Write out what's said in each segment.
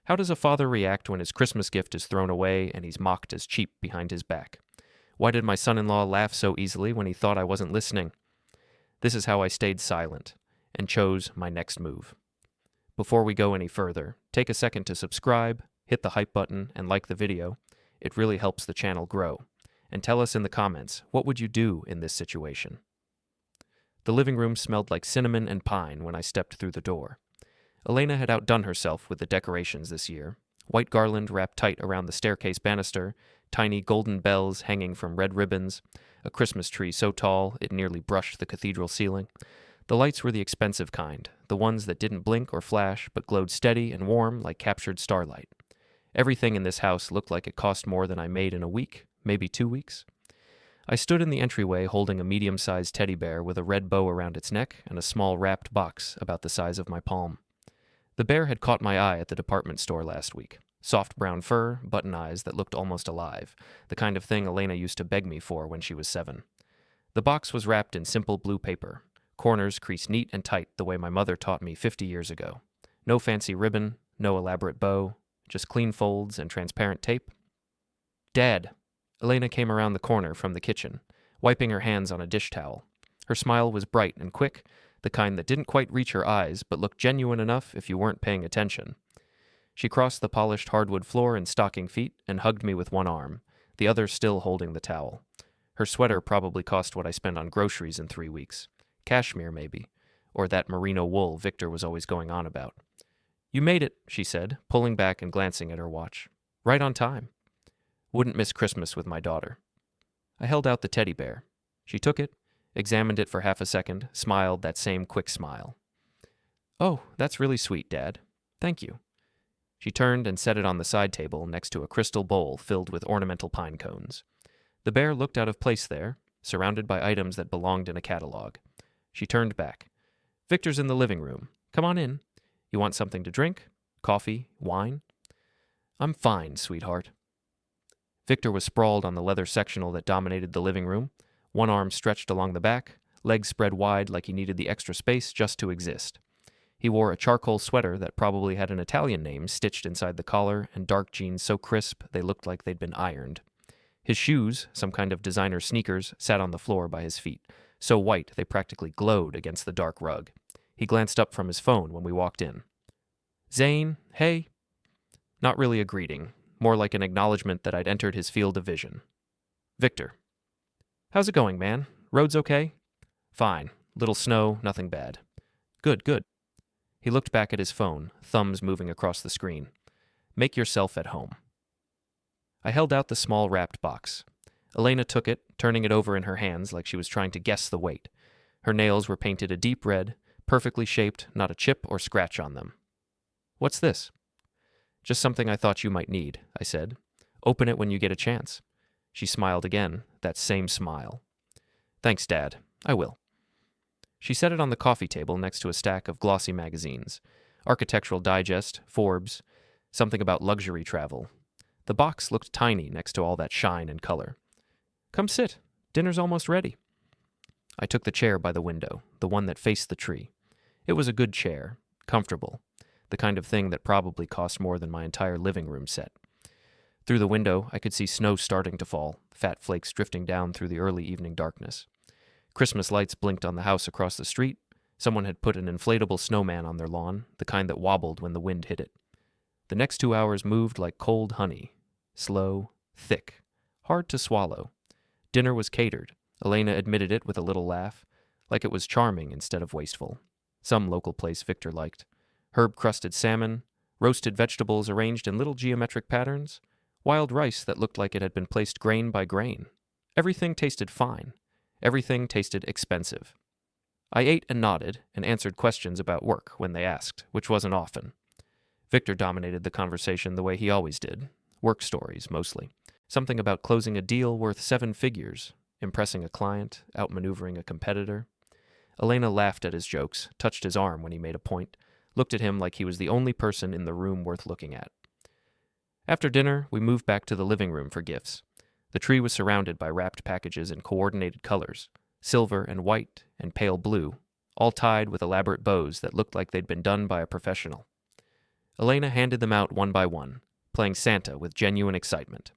How does a father react when his Christmas gift is thrown away and he's mocked as cheap behind his back? Why did my son-in-law laugh so easily when he thought I wasn't listening? This is how I stayed silent and chose my next move. Before we go any further, take a second to subscribe, hit the hype button, and like the video. It really helps the channel grow. And tell us in the comments, what would you do in this situation? The living room smelled like cinnamon and pine when I stepped through the door. Elena had outdone herself with the decorations this year. White garland wrapped tight around the staircase banister, tiny golden bells hanging from red ribbons, a Christmas tree so tall it nearly brushed the cathedral ceiling. The lights were the expensive kind, the ones that didn't blink or flash but glowed steady and warm like captured starlight. Everything in this house looked like it cost more than I made in a week, maybe 2 weeks. I stood in the entryway holding a medium-sized teddy bear with a red bow around its neck and a small wrapped box about the size of my palm. The bear had caught my eye at the department store last week. Soft brown fur, button eyes that looked almost alive, the kind of thing Elena used to beg me for when she was 7. The box was wrapped in simple blue paper, corners creased neat and tight the way my mother taught me 50 years ago. No fancy ribbon, no elaborate bow, just clean folds and transparent tape. Dad! Elena came around the corner from the kitchen, wiping her hands on a dish towel. Her smile was bright and quick, the kind that didn't quite reach her eyes but looked genuine enough if you weren't paying attention. She crossed the polished hardwood floor in stocking feet and hugged me with one arm, the other still holding the towel. Her sweater probably cost what I spent on groceries in 3 weeks. Cashmere, maybe, or that merino wool Victor was always going on about. You made it, she said, pulling back and glancing at her watch. Right on time. Wouldn't miss Christmas with my daughter. I held out the teddy bear. She took it, examined it for half a second, smiled that same quick smile. Oh, that's really sweet, Dad. Thank you. She turned and set it on the side table next to a crystal bowl filled with ornamental pine cones. The bear looked out of place there, surrounded by items that belonged in a catalog. She turned back. Victor's in the living room. Come on in. You want something to drink? Coffee? Wine? I'm fine, sweetheart. Victor was sprawled on the leather sectional that dominated the living room, one arm stretched along the back, legs spread wide like he needed the extra space just to exist. He wore a charcoal sweater that probably had an Italian name stitched inside the collar and dark jeans so crisp they looked like they'd been ironed. His shoes, some kind of designer sneakers, sat on the floor by his feet, so white they practically glowed against the dark rug. He glanced up from his phone when we walked in. Zane, hey. Not really a greeting, more like an acknowledgement that I'd entered his field of vision. Victor. How's it going, man? Roads okay? Fine. Little snow, nothing bad. Good, good. He looked back at his phone, thumbs moving across the screen. Make yourself at home. I held out the small wrapped box. Elena took it, turning it over in her hands like she was trying to guess the weight. Her nails were painted a deep red, perfectly shaped, not a chip or scratch on them. What's this? Just something I thought you might need, I said. Open it when you get a chance. She smiled again, that same smile. Thanks, Dad. I will. She set it on the coffee table next to a stack of glossy magazines. Architectural Digest, Forbes, something about luxury travel. The box looked tiny next to all that shine and color. Come sit. Dinner's almost ready. I took the chair by the window, the one that faced the tree. It was a good chair, comfortable, the kind of thing that probably cost more than my entire living room set. Through the window, I could see snow starting to fall, fat flakes drifting down through the early evening darkness. Christmas lights blinked on the house across the street. Someone had put an inflatable snowman on their lawn, the kind that wobbled when the wind hit it. The next 2 hours moved like cold honey. Slow, thick, hard to swallow. Dinner was catered. Elena admitted it with a little laugh, like it was charming instead of wasteful. Some local place Victor liked. Herb-crusted salmon, roasted vegetables arranged in little geometric patterns, wild rice that looked like it had been placed grain by grain. Everything tasted fine. Everything tasted expensive. I ate and nodded and answered questions about work when they asked, which wasn't often. Victor dominated the conversation the way he always did. Work stories, mostly. Something about closing a deal worth 7 figures, impressing a client, outmaneuvering a competitor. Elena laughed at his jokes, touched his arm when he made a point, looked at him like he was the only person in the room worth looking at. After dinner, we moved back to the living room for gifts. The tree was surrounded by wrapped packages in coordinated colors, silver and white and pale blue, all tied with elaborate bows that looked like they'd been done by a professional. Elena handed them out one by one, playing Santa with genuine excitement.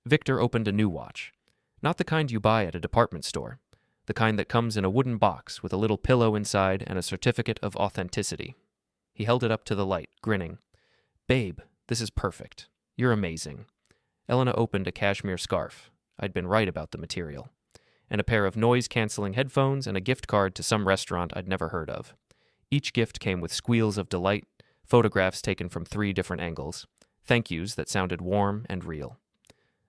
Victor opened a new watch. Not the kind you buy at a department store. The kind that comes in a wooden box with a little pillow inside and a certificate of authenticity. He held it up to the light, grinning. "Babe, this is perfect. You're amazing." Elena opened a cashmere scarf. I'd been right about the material. And a pair of noise-canceling headphones and a gift card to some restaurant I'd never heard of. Each gift came with squeals of delight, photographs taken from 3 different angles, thank yous that sounded warm and real.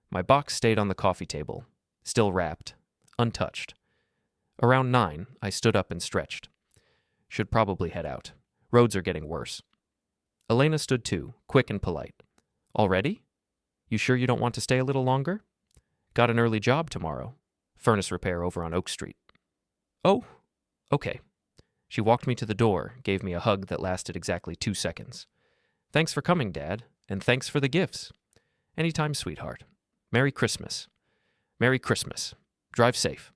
My box stayed on the coffee table, still wrapped, untouched. Around 9, I stood up and stretched. Should probably head out. Roads are getting worse. Elena stood too, quick and polite. "Already? You sure you don't want to stay a little longer? Got an early job tomorrow. Furnace repair over on Oak Street." "Oh, okay." She walked me to the door, gave me a hug that lasted exactly 2 seconds. "Thanks for coming, Dad, and thanks for the gifts. Anytime, sweetheart. Merry Christmas." "Merry Christmas. Drive safe."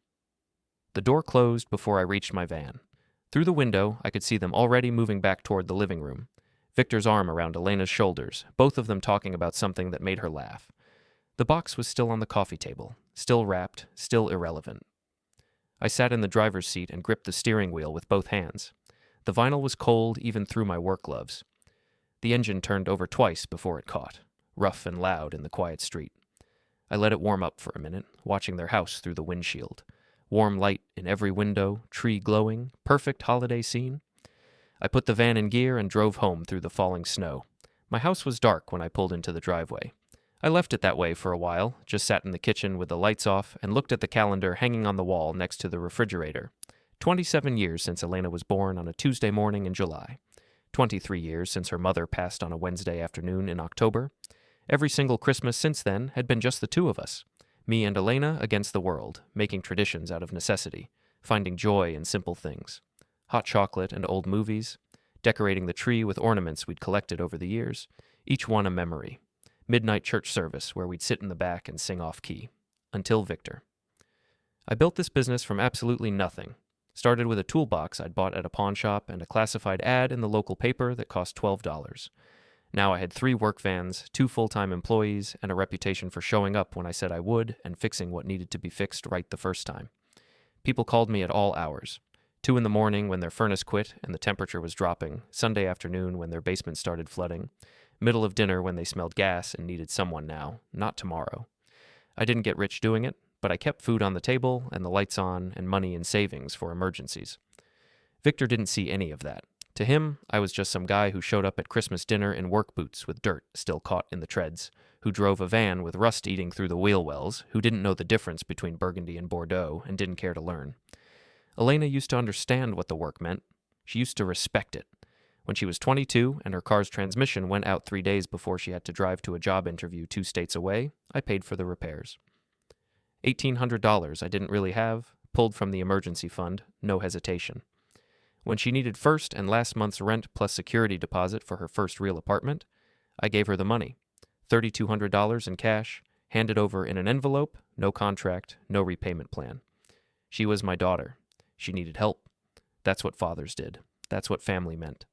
The door closed before I reached my van. Through the window, I could see them already moving back toward the living room. Victor's arm around Elena's shoulders, both of them talking about something that made her laugh. The box was still on the coffee table, still wrapped, still irrelevant. I sat in the driver's seat and gripped the steering wheel with both hands. The vinyl was cold even through my work gloves. The engine turned over twice before it caught, rough and loud in the quiet street. I let it warm up for a minute, watching their house through the windshield. Warm light in every window, tree glowing, perfect holiday scene. I put the van in gear and drove home through the falling snow. My house was dark when I pulled into the driveway. I left it that way for a while, just sat in the kitchen with the lights off and looked at the calendar hanging on the wall next to the refrigerator. 27 years since Elena was born on a Tuesday morning in July. 23 years since her mother passed on a Wednesday afternoon in October. Every single Christmas since then had been just the two of us. Me and Elena against the world, making traditions out of necessity, finding joy in simple things. Hot chocolate and old movies, decorating the tree with ornaments we'd collected over the years, each one a memory. Midnight church service where we'd sit in the back and sing off-key. Until Victor. I built this business from absolutely nothing. Started with a toolbox I'd bought at a pawn shop and a classified ad in the local paper that cost $12. Now I had 3 work vans, 2 full-time employees, and a reputation for showing up when I said I would and fixing what needed to be fixed right the first time. People called me at all hours. 2 in the morning when their furnace quit and the temperature was dropping, Sunday afternoon when their basement started flooding, middle of dinner when they smelled gas and needed someone now, not tomorrow. I didn't get rich doing it, but I kept food on the table and the lights on and money in savings for emergencies. Victor didn't see any of that. To him, I was just some guy who showed up at Christmas dinner in work boots with dirt still caught in the treads, who drove a van with rust eating through the wheel wells, who didn't know the difference between Burgundy and Bordeaux and didn't care to learn. Elena used to understand what the work meant. She used to respect it. When she was 22 and her car's transmission went out 3 days before she had to drive to a job interview 2 states away, I paid for the repairs. $1,800 I didn't really have, pulled from the emergency fund, no hesitation. When she needed first and last month's rent plus security deposit for her first real apartment, I gave her the money, $3,200 in cash, handed over in an envelope, no contract, no repayment plan. She was my daughter. She needed help. That's what fathers did. That's what family meant.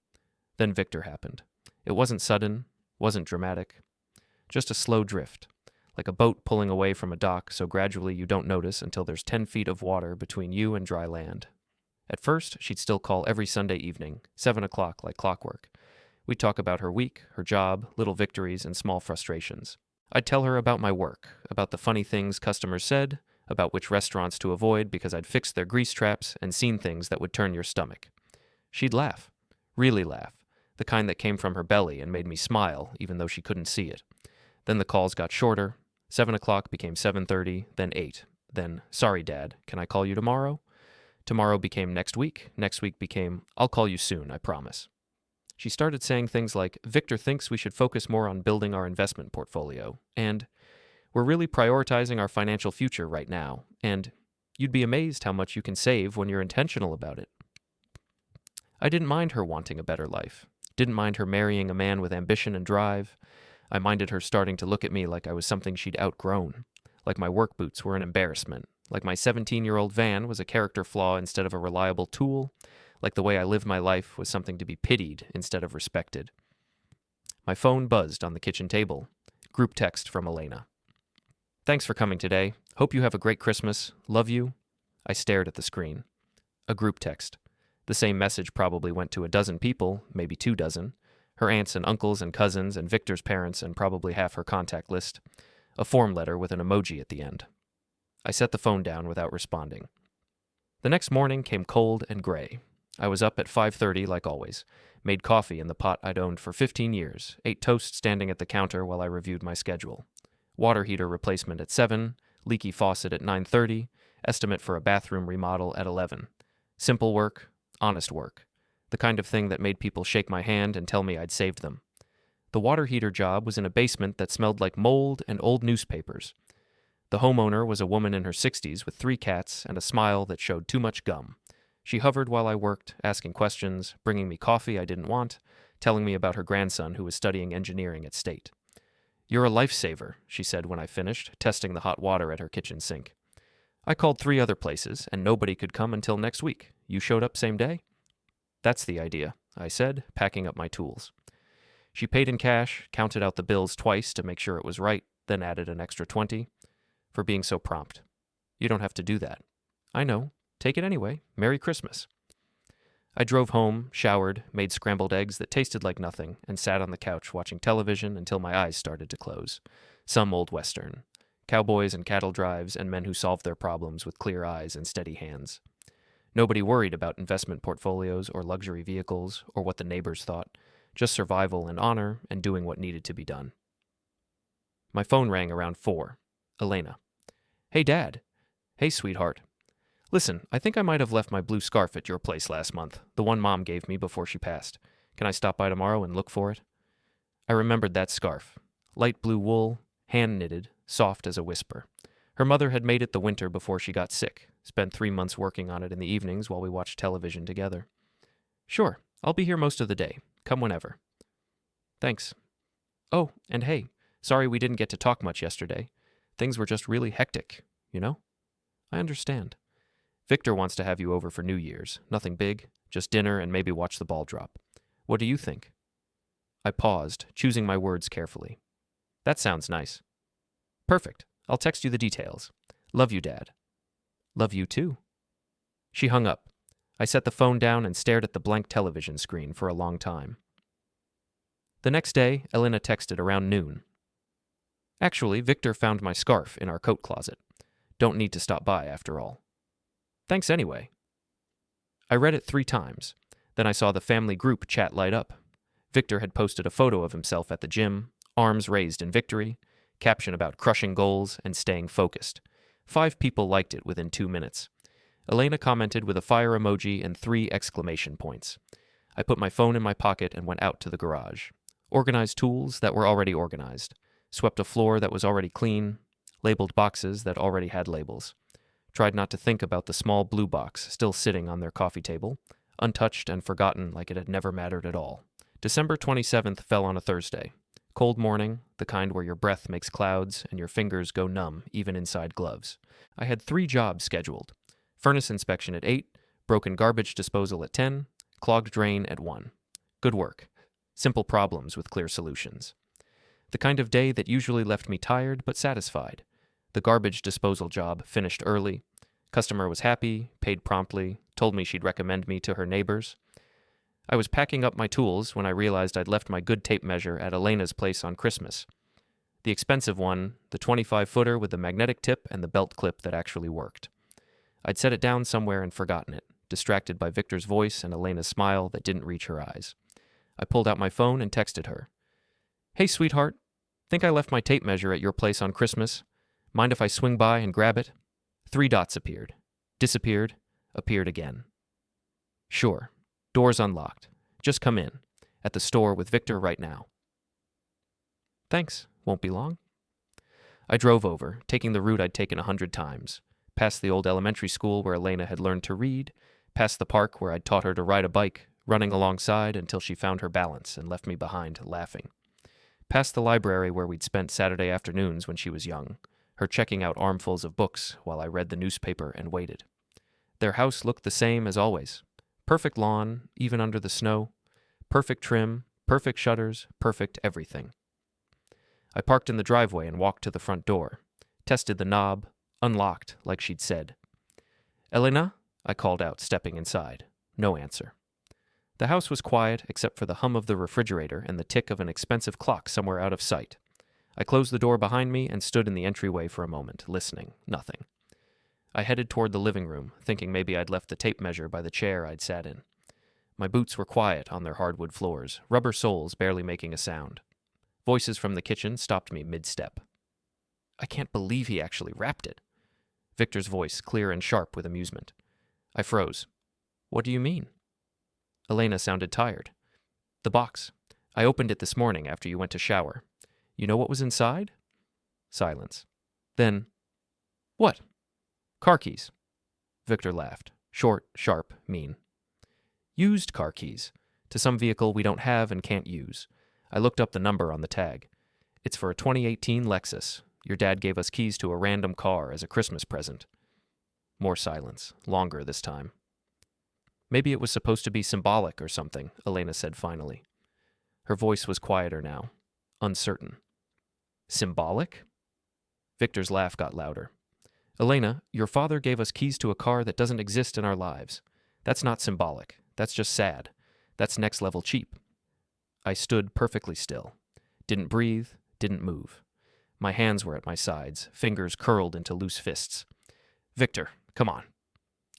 Then Victor happened. It wasn't sudden, wasn't dramatic. Just a slow drift, like a boat pulling away from a dock so gradually you don't notice until there's 10 feet of water between you and dry land. At first, she'd still call every Sunday evening, 7 o'clock like clockwork. We'd talk about her week, her job, little victories, and small frustrations. I'd tell her about my work, about the funny things customers said, about which restaurants to avoid because I'd fixed their grease traps and seen things that would turn your stomach. She'd laugh. Really laugh. The kind that came from her belly and made me smile, even though she couldn't see it. Then the calls got shorter. 7 o'clock became 7:30, then 8. Then, sorry, Dad, can I call you tomorrow? Tomorrow became next week. Next week became, I'll call you soon, I promise. She started saying things like, Victor thinks we should focus more on building our investment portfolio, and we're really prioritizing our financial future right now, and you'd be amazed how much you can save when you're intentional about it. I didn't mind her wanting a better life. Didn't mind her marrying a man with ambition and drive. I minded her starting to look at me like I was something she'd outgrown, like my work boots were an embarrassment, like my 17-year-old van was a character flaw instead of a reliable tool, like the way I lived my life was something to be pitied instead of respected. My phone buzzed on the kitchen table. Group text from Elena. Thanks for coming today. Hope you have a great Christmas. Love you. I stared at the screen. A group text. The same message probably went to a dozen people, maybe 2 dozen. Her aunts and uncles and cousins and Victor's parents and probably half her contact list. A form letter with an emoji at the end. I set the phone down without responding. The next morning came cold and gray. I was up at 5:30 like always, made coffee in the pot I'd owned for 15 years, ate toast standing at the counter while I reviewed my schedule. Water heater replacement at 7, leaky faucet at 9:30, estimate for a bathroom remodel at 11. Simple work, honest work. The kind of thing that made people shake my hand and tell me I'd saved them. The water heater job was in a basement that smelled like mold and old newspapers. The homeowner was a woman in her 60s with 3 cats and a smile that showed too much gum. She hovered while I worked, asking questions, bringing me coffee I didn't want, telling me about her grandson who was studying engineering at State. "You're a lifesaver," she said when I finished, testing the hot water at her kitchen sink. "I called 3 other places, and nobody could come until next week. You showed up same day?" "That's the idea," I said, packing up my tools. She paid in cash, counted out the bills twice to make sure it was right, then added an extra 20. For being so prompt. "You don't have to do that." "I know. Take it anyway. Merry Christmas." I drove home, showered, made scrambled eggs that tasted like nothing, and sat on the couch watching television until my eyes started to close. Some old Western. Cowboys and cattle drives and men who solved their problems with clear eyes and steady hands. Nobody worried about investment portfolios or luxury vehicles or what the neighbors thought, just survival and honor and doing what needed to be done. My phone rang around 4. Elena. "Hey, Dad." "Hey, sweetheart. Listen, I think I might have left my blue scarf at your place last month, the one Mom gave me before she passed. Can I stop by tomorrow and look for it?" I remembered that scarf. Light blue wool, hand-knitted, soft as a whisper. Her mother had made it the winter before she got sick, spent 3 months working on it in the evenings while we watched television together. "Sure, I'll be here most of the day. Come whenever." "Thanks." "Oh, and hey, sorry we didn't get to talk much yesterday. Things were just really hectic, you know?" "I understand. Victor wants to have you over for New Year's. Nothing big, just dinner and maybe watch the ball drop. What do you think?" I paused, choosing my words carefully. "That sounds nice." "Perfect. I'll text you the details. Love you, Dad." "Love you too." She hung up. I set the phone down and stared at the blank television screen for a long time. The next day, Elena texted around noon. "Actually, Victor found my scarf in our coat closet. Don't need to stop by after all. Thanks anyway." I read it 3 times. Then I saw the family group chat light up. Victor had posted a photo of himself at the gym, arms raised in victory, caption about crushing goals and staying focused. 5 people liked it within 2 minutes. Elena commented with a fire emoji and 3 exclamation points. I put my phone in my pocket and went out to the garage. Organized tools that were already organized. Swept a floor that was already clean. Labeled boxes that already had labels. Tried not to think about the small blue box still sitting on their coffee table, untouched and forgotten like it had never mattered at all. December 27th fell on a Thursday. Cold morning, the kind where your breath makes clouds and your fingers go numb even inside gloves. I had 3 jobs scheduled. Furnace inspection at 8, broken garbage disposal at 10, clogged drain at 1. Good work. Simple problems with clear solutions. The kind of day that usually left me tired but satisfied. The garbage disposal job finished early. Customer was happy, paid promptly, told me she'd recommend me to her neighbors. I was packing up my tools when I realized I'd left my good tape measure at Elena's place on Christmas. The expensive one, the 25-footer with the magnetic tip and the belt clip that actually worked. I'd set it down somewhere and forgotten it, distracted by Victor's voice and Elena's smile that didn't reach her eyes. I pulled out my phone and texted her. "Hey, sweetheart. Think I left my tape measure at your place on Christmas. Mind if I swing by and grab it?" 3 dots appeared. Disappeared. Appeared again. "Sure. Door's unlocked. Just come in. At the store with Victor right now." "Thanks. Won't be long." I drove over, taking the route I'd taken 100 times. Past the old elementary school where Elena had learned to read, past the park where I'd taught her to ride a bike, running alongside until she found her balance and left me behind, laughing. Past the library where we'd spent Saturday afternoons when she was young, her checking out armfuls of books while I read the newspaper and waited. Their house looked the same as always. Perfect lawn, even under the snow. Perfect trim, Perfect shutters, perfect everything. I parked in the driveway and walked to the front door. Tested the knob, unlocked like she'd said. "Elena?" I called out, stepping inside. No answer. The house was quiet except for the hum of the refrigerator and the tick of an expensive clock somewhere out of sight. I closed the door behind me and stood in the entryway for a moment, listening. Nothing. I headed toward the living room, thinking maybe I'd left the tape measure by the chair I'd sat in. My boots were quiet on their hardwood floors, rubber soles barely making a sound. Voices from the kitchen stopped me mid-step. "I can't believe he actually wrapped it." Victor's voice, clear and sharp with amusement. I froze. "What do you mean?" Elena sounded tired. "The box. I opened it this morning after you went to shower. You know what was inside?" Silence. Then, "What?" "Car keys." Victor laughed. Short, sharp, mean. "Used car keys. To some vehicle we don't have and can't use. I looked up the number on the tag. It's for a 2018 Lexus. Your dad gave us keys to a random car as a Christmas present." More silence, longer this time. "Maybe it was supposed to be symbolic or something," Elena said finally. Her voice was quieter now, uncertain. "Symbolic?" Victor's laugh got louder. "Elena, your father gave us keys to a car that doesn't exist in our lives. That's not symbolic. That's just sad. That's next level cheap." I stood perfectly still. Didn't breathe, didn't move. My hands were at my sides, fingers curled into loose fists. "Victor, come on."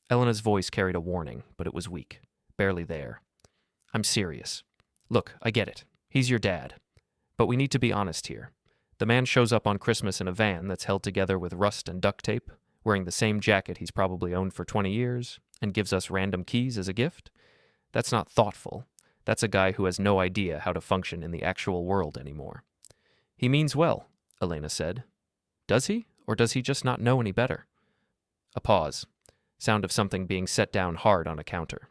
Elena's voice carried a warning, but it was weak, barely there. "I'm serious. Look, I get it. He's your dad. But we need to be honest here. The man shows up on Christmas in a van that's held together with rust and duct tape, wearing the same jacket he's probably owned for 20 years, and gives us random keys as a gift. That's not thoughtful. That's a guy who has no idea how to function in the actual world anymore." "He means well," Elena said. "Does he? Or does he just not know any better?" A pause. Sound of something being set down hard on a counter.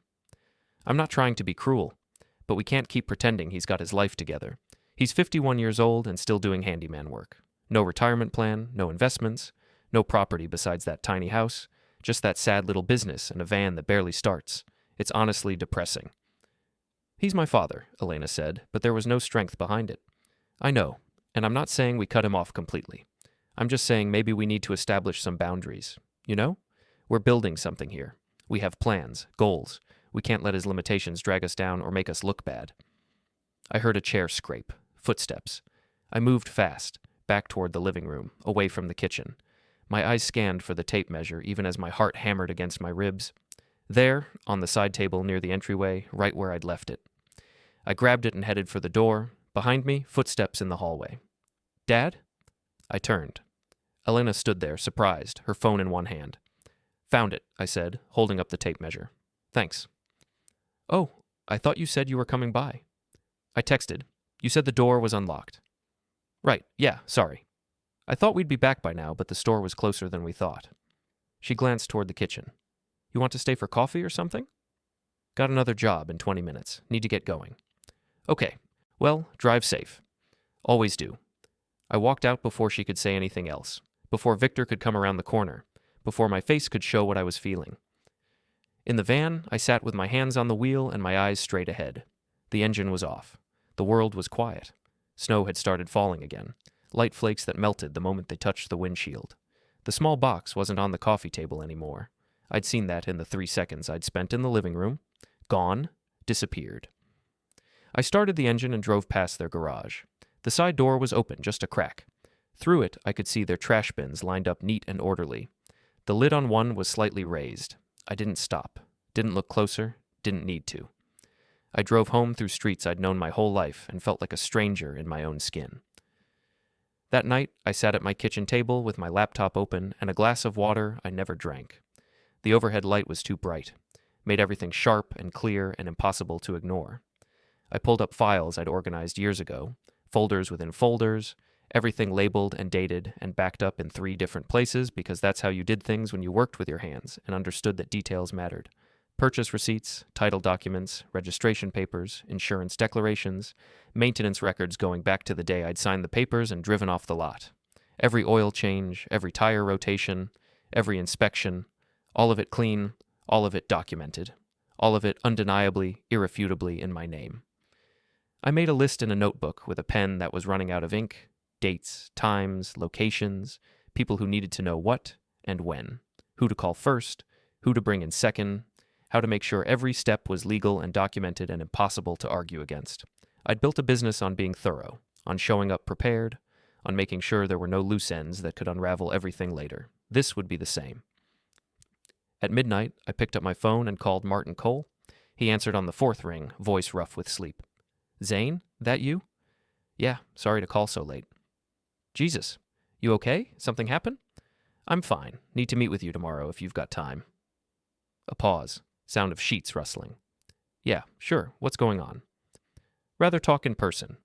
"I'm not trying to be cruel, but we can't keep pretending he's got his life together. He's 51 years old and still doing handyman work. No retirement plan, no investments, no property besides that tiny house, just that sad little business and a van that barely starts. It's honestly depressing." "He's my father," Elena said, but there was no strength behind it. "I know, and I'm not saying we cut him off completely. I'm just saying maybe we need to establish some boundaries. You know? We're building something here. We have plans, goals. We can't let his limitations drag us down or make us look bad." I heard a chair scrape, footsteps. I moved fast, back toward the living room, away from the kitchen. My eyes scanned for the tape measure, even as my heart hammered against my ribs. There, on the side table near the entryway, right where I'd left it. I grabbed it and headed for the door. Behind me, footsteps in the hallway. "Dad?" I turned. Elena stood there, surprised, her phone in one hand. "Found it," I said, holding up the tape measure. "Thanks." "Oh, I thought you said you were coming by." I texted. "You said the door was unlocked." "Right, yeah, sorry. I thought we'd be back by now, but the store was closer than we thought." She glanced toward the kitchen. "You want to stay for coffee or something?" "Got another job in 20 minutes. Need to get going." "Okay. Well, drive safe." "Always do." I walked out before she could say anything else, before Victor could come around the corner, before my face could show what I was feeling. In the van, I sat with my hands on the wheel and my eyes straight ahead. The engine was off. The world was quiet. Snow had started falling again, light flakes that melted the moment they touched the windshield. The small box wasn't on the coffee table anymore. I'd seen that in the 3 seconds I'd spent in the living room. Gone. Disappeared. I started the engine and drove past their garage. The side door was open, just a crack. Through it, I could see their trash bins lined up neat and orderly. The lid on one was slightly raised. I didn't stop. Didn't look closer. Didn't need to. I drove home through streets I'd known my whole life and felt like a stranger in my own skin. That night, I sat at my kitchen table with my laptop open and a glass of water I never drank. The overhead light was too bright, made everything sharp and clear and impossible to ignore. I pulled up files I'd organized years ago, folders within folders, everything labeled and dated and backed up in 3 different places because that's how you did things when you worked with your hands and understood that details mattered. Purchase receipts, title documents, registration papers, insurance declarations, maintenance records going back to the day I'd signed the papers and driven off the lot. Every oil change, every tire rotation, every inspection, all of it clean, all of it documented, all of it undeniably, irrefutably in my name. I made a list in a notebook with a pen that was running out of ink, dates, times, locations, people who needed to know what and when, who to call first, who to bring in second, how to make sure every step was legal and documented and impossible to argue against. I'd built a business on being thorough, on showing up prepared, on making sure there were no loose ends that could unravel everything later. This would be the same. At midnight, I picked up my phone and called Martin Cole. He answered on the fourth ring, voice rough with sleep. Zane, that you? Yeah, sorry to call so late. Jesus, you okay? Something happened? I'm fine. Need to meet with you tomorrow if you've got time. A pause. Sound of sheets rustling. Yeah, sure. What's going on? Rather talk in person.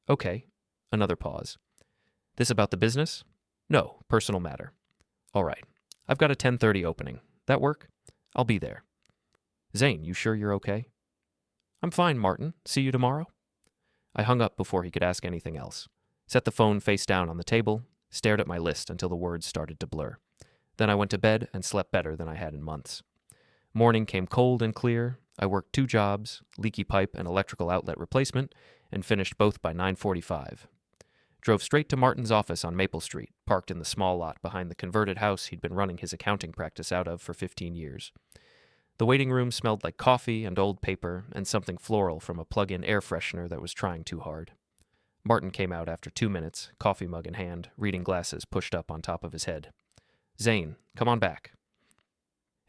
Okay. Another pause. This about the business? No, personal matter. All right. I've got a 10:30 opening. That work? I'll be there. Zane, you sure you're okay? I'm fine, Martin. See you tomorrow? I hung up before he could ask anything else. Set the phone face down on the table, stared at my list until the words started to blur. Then I went to bed and slept better than I had in months. Morning came cold and clear. I worked 2 jobs, leaky pipe and electrical outlet replacement, and finished both by 9:45. Drove straight to Martin's office on Maple Street, parked in the small lot behind the converted house he'd been running his accounting practice out of for 15 years. The waiting room smelled like coffee and old paper and something floral from a plug-in air freshener that was trying too hard. Martin came out after 2 minutes, coffee mug in hand, reading glasses pushed up on top of his head. Zane, come on back.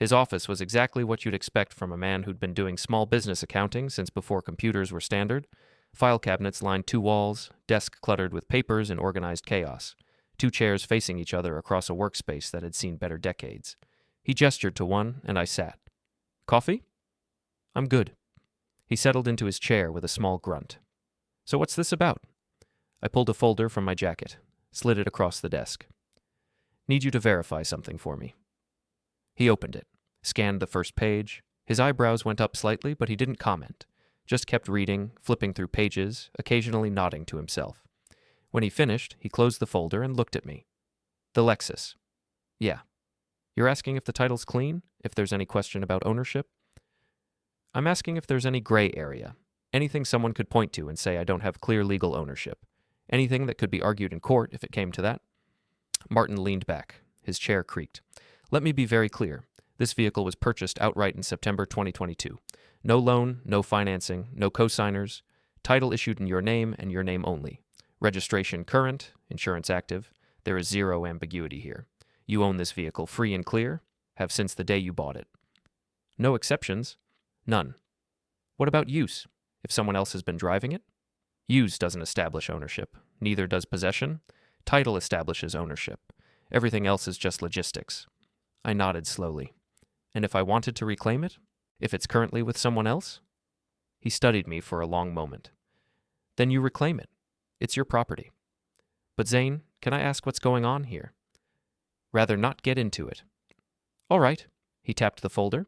His office was exactly what you'd expect from a man who'd been doing small business accounting since before computers were standard. File cabinets lined 2 walls, desk cluttered with papers in organized chaos, 2 chairs facing each other across a workspace that had seen better decades. He gestured to one, and I sat. Coffee? I'm good. He settled into his chair with a small grunt. So what's this about? I pulled a folder from my jacket, slid it across the desk. Need you to verify something for me. He opened it, scanned the first page. His eyebrows went up slightly, but he didn't comment. Just kept reading, flipping through pages, occasionally nodding to himself. When he finished, he closed the folder and looked at me. The Lexus. Yeah. You're asking if the title's clean? If there's any question about ownership? I'm asking if there's any gray area. Anything someone could point to and say I don't have clear legal ownership. Anything that could be argued in court if it came to that. Martin leaned back. His chair creaked. Let me be very clear. This vehicle was purchased outright in September 2022. No loan, no financing, no co-signers. Title issued in your name and your name only. Registration current, insurance active. There is zero ambiguity here. You own this vehicle free and clear, have since the day you bought it. No exceptions? None. What about use? If someone else has been driving it? Use doesn't establish ownership. Neither does possession. Title establishes ownership. Everything else is just logistics. I nodded slowly. And if I wanted to reclaim it? If it's currently with someone else? He studied me for a long moment. Then you reclaim it. It's your property. But Zane, can I ask what's going on here? Rather not get into it. All right, he tapped the folder.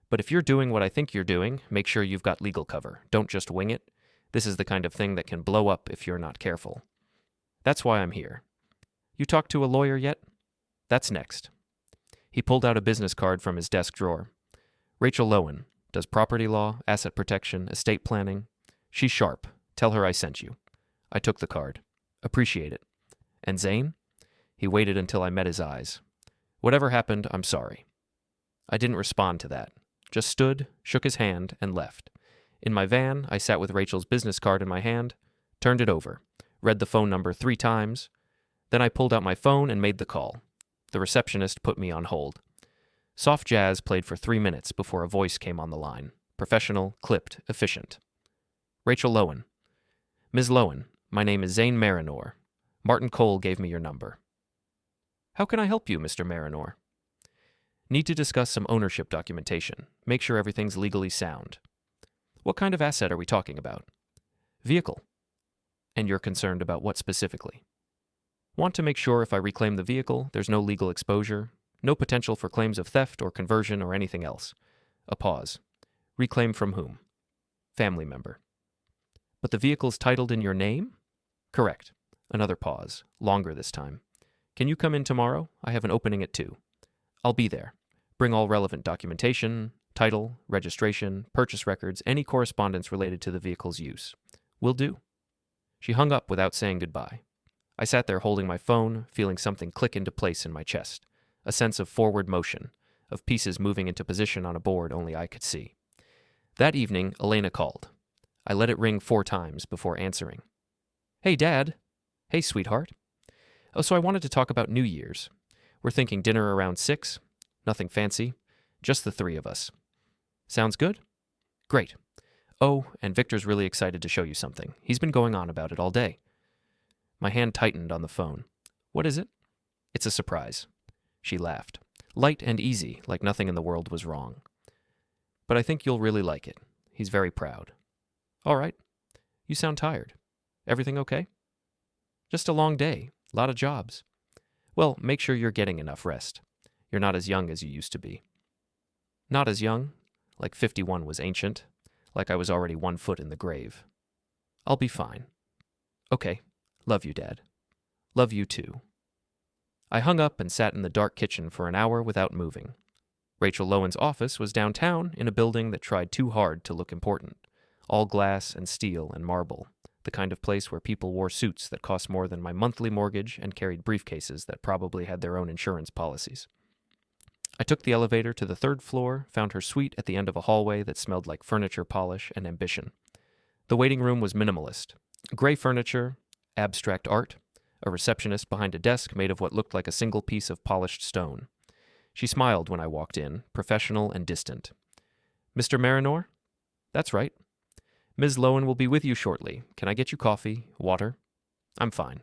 But if you're doing what I think you're doing, make sure you've got legal cover. Don't just wing it. This is the kind of thing that can blow up if you're not careful. That's why I'm here. You talked to a lawyer yet? That's next. He pulled out a business card from his desk drawer. Rachel Lowen, does property law, asset protection, estate planning. She's sharp. Tell her I sent you. I took the card. Appreciate it. And Zane? He waited until I met his eyes. Whatever happened, I'm sorry. I didn't respond to that. Just stood, shook his hand, and left. In my van, I sat with Rachel's business card in my hand, turned it over, read the phone number 3 times. Then I pulled out my phone and made the call. The receptionist put me on hold. Soft jazz played for 3 minutes before a voice came on the line. Professional, clipped, efficient. Rachel Lowen. Ms. Lowen, my name is Zane Marinor. Martin Cole gave me your number. How can I help you, Mr. Marinor? Need to discuss some ownership documentation. Make sure everything's legally sound. What kind of asset are we talking about? Vehicle. And you're concerned about what specifically? Want to make sure if I reclaim the vehicle, there's no legal exposure, no potential for claims of theft or conversion or anything else. A pause. Reclaim from whom? Family member. But the vehicle's titled in your name? Correct. Another pause, longer this time. Can you come in tomorrow? I have an opening at 2. I'll be there. Bring all relevant documentation, title, registration, purchase records, any correspondence related to the vehicle's use. Will do. She hung up without saying goodbye. I sat there holding my phone, feeling something click into place in my chest, a sense of forward motion, of pieces moving into position on a board only I could see. That evening, Elena called. I let it ring 4 times before answering. Hey, Dad. Hey, sweetheart. Oh, so I wanted to talk about New Year's. We're thinking dinner around 6. Nothing fancy. Just the 3 of us. Sounds good? Great. Oh, and Victor's really excited to show you something. He's been going on about it all day. My hand tightened on the phone. What is it? It's a surprise. She laughed. Light and easy, like nothing in the world was wrong. But I think you'll really like it. He's very proud. All right. You sound tired. Everything okay? Just a long day. Lot of jobs. Well, make sure you're getting enough rest. You're not as young as you used to be. Not as young, like 51 was ancient, like I was already 1 foot in the grave. I'll be fine. Okay. Love you, Dad. Love you too. I hung up and sat in the dark kitchen for an hour without moving. Rachel Lowen's office was downtown in a building that tried too hard to look important. All glass and steel and marble, the kind of place where people wore suits that cost more than my monthly mortgage and carried briefcases that probably had their own insurance policies. I took the elevator to the 3rd floor, found her suite at the end of a hallway that smelled like furniture polish and ambition. The waiting room was minimalist. Gray furniture, abstract art, a receptionist behind a desk made of what looked like a single piece of polished stone. She smiled when I walked in, professional and distant. Mr. Marinor? That's right. Ms. Lowen will be with you shortly. Can I get you coffee, water? I'm fine.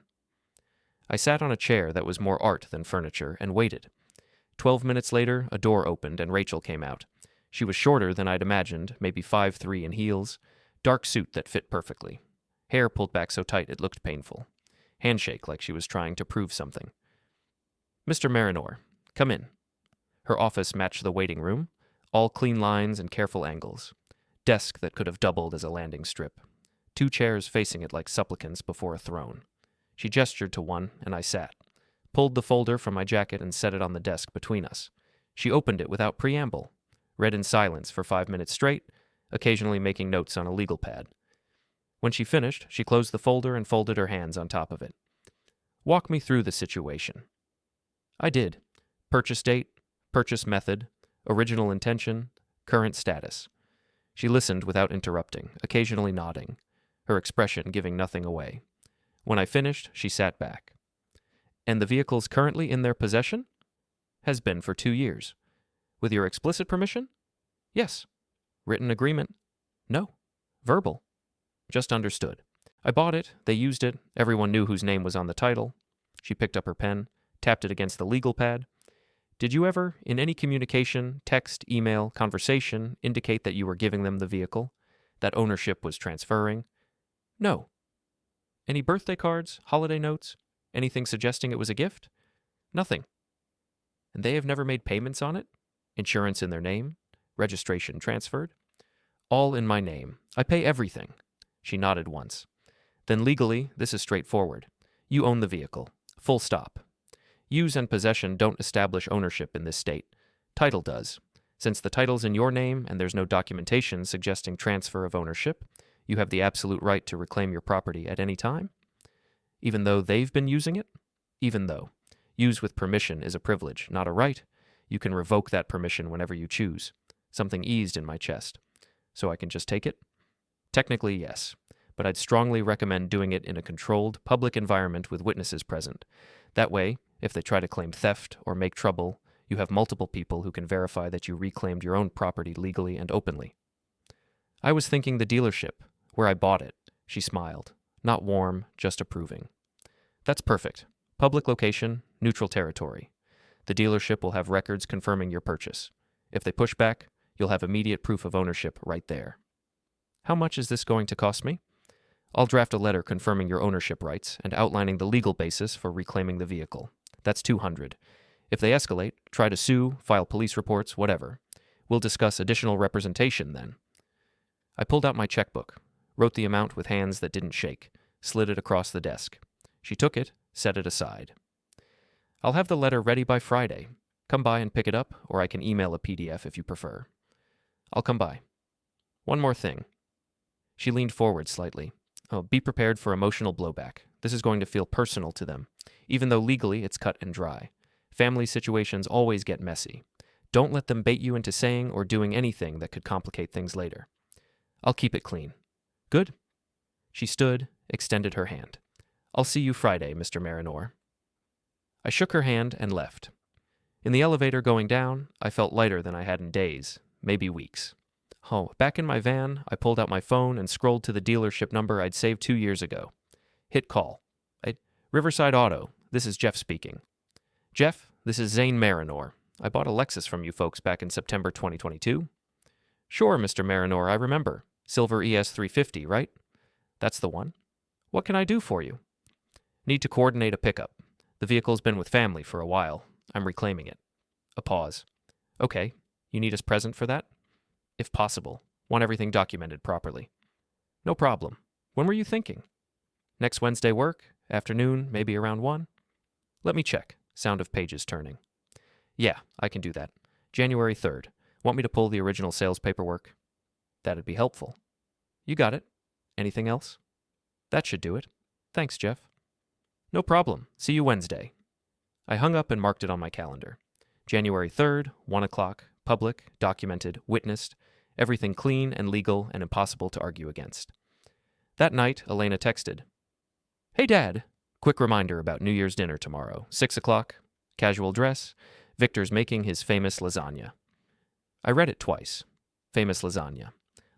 I sat on a chair that was more art than furniture and waited. 12 minutes later, a door opened and Rachel came out. She was shorter than I'd imagined, maybe 5'3" in heels, dark suit that fit perfectly. Hair pulled back so tight it looked painful. Handshake like she was trying to prove something. Mr. Marinor, come in. Her office matched the waiting room, all clean lines and careful angles. Desk that could have doubled as a landing strip. 2 chairs facing it like supplicants before a throne. She gestured to one, and I sat. Pulled the folder from my jacket and set it on the desk between us. She opened it without preamble, read in silence for 5 minutes straight, occasionally making notes on a legal pad. When she finished, she closed the folder and folded her hands on top of it. Walk me through the situation. I did. Purchase date, purchase method, original intention, current status. She listened without interrupting, occasionally nodding, her expression giving nothing away. When I finished, she sat back. And the vehicle's currently in their possession? Has been for 2 years. With your explicit permission? Yes. Written agreement? No. Verbal. Just understood. I bought it, they used it, everyone knew whose name was on the title. She picked up her pen, tapped it against the legal pad. Did you ever, in any communication, text, email, conversation, indicate that you were giving them the vehicle? That ownership was transferring? No. Any birthday cards, holiday notes, anything suggesting it was a gift? Nothing. And they have never made payments on it? Insurance in their name? Registration transferred? All in my name. I pay everything. She nodded once. Then legally, this is straightforward. You own the vehicle. Full stop. Use and possession don't establish ownership in this state. Title does. Since the title's in your name and there's no documentation suggesting transfer of ownership, you have the absolute right to reclaim your property at any time. Even though they've been using it? Even though. Use with permission is a privilege, not a right. You can revoke that permission whenever you choose. Something eased in my chest. So I can just take it? Technically, yes. But I'd strongly recommend doing it in a controlled, public environment with witnesses present. That way, if they try to claim theft or make trouble, you have multiple people who can verify that you reclaimed your own property legally and openly. I was thinking the dealership, where I bought it. She smiled. Not warm, just approving. That's perfect. Public location, neutral territory. The dealership will have records confirming your purchase. If they push back, you'll have immediate proof of ownership right there. How much is this going to cost me? I'll draft a letter confirming your ownership rights and outlining the legal basis for reclaiming the vehicle. That's $200. If they escalate, try to sue, file police reports, whatever. We'll discuss additional representation then. I pulled out my checkbook, wrote the amount with hands that didn't shake, slid it across the desk. She took it, set it aside. I'll have the letter ready by Friday. Come by and pick it up, or I can email a PDF if you prefer. I'll come by. One more thing. She leaned forward slightly. Oh, be prepared for emotional blowback. This is going to feel personal to them, even though legally it's cut and dry. Family situations always get messy. Don't let them bait you into saying or doing anything that could complicate things later. I'll keep it clean. Good? She stood, extended her hand. I'll see you Friday, Mr. Marinor. I shook her hand and left. In the elevator going down, I felt lighter than I had in days, maybe weeks. Oh, back in my van, I pulled out my phone and scrolled to the dealership number I'd saved 2 years ago. Hit call. Riverside Auto, this is Jeff speaking. Jeff, this is Zane Marinor. I bought a Lexus from you folks back in September 2022. Sure, Mr. Marinor, I remember. Silver ES 350, right? That's the one. What can I do for you? Need to coordinate a pickup. The vehicle's been with family for a while. I'm reclaiming it. A pause. Okay, you need us present for that? If possible. Want everything documented properly. No problem. When were you thinking? Next Wednesday work? Afternoon, maybe around 1? Let me check. Sound of pages turning. Yeah, I can do that. January 3rd. Want me to pull the original sales paperwork? That'd be helpful. You got it. Anything else? That should do it. Thanks, Jeff. No problem. See you Wednesday. I hung up and marked it on my calendar. January 3rd, 1 o'clock, public, documented, witnessed, everything clean and legal and impossible to argue against. That night, Elena texted, Hey, Dad. Quick reminder about New Year's dinner tomorrow. 6 o'clock. Casual dress. Victor's making his famous lasagna. I read it twice. Famous lasagna.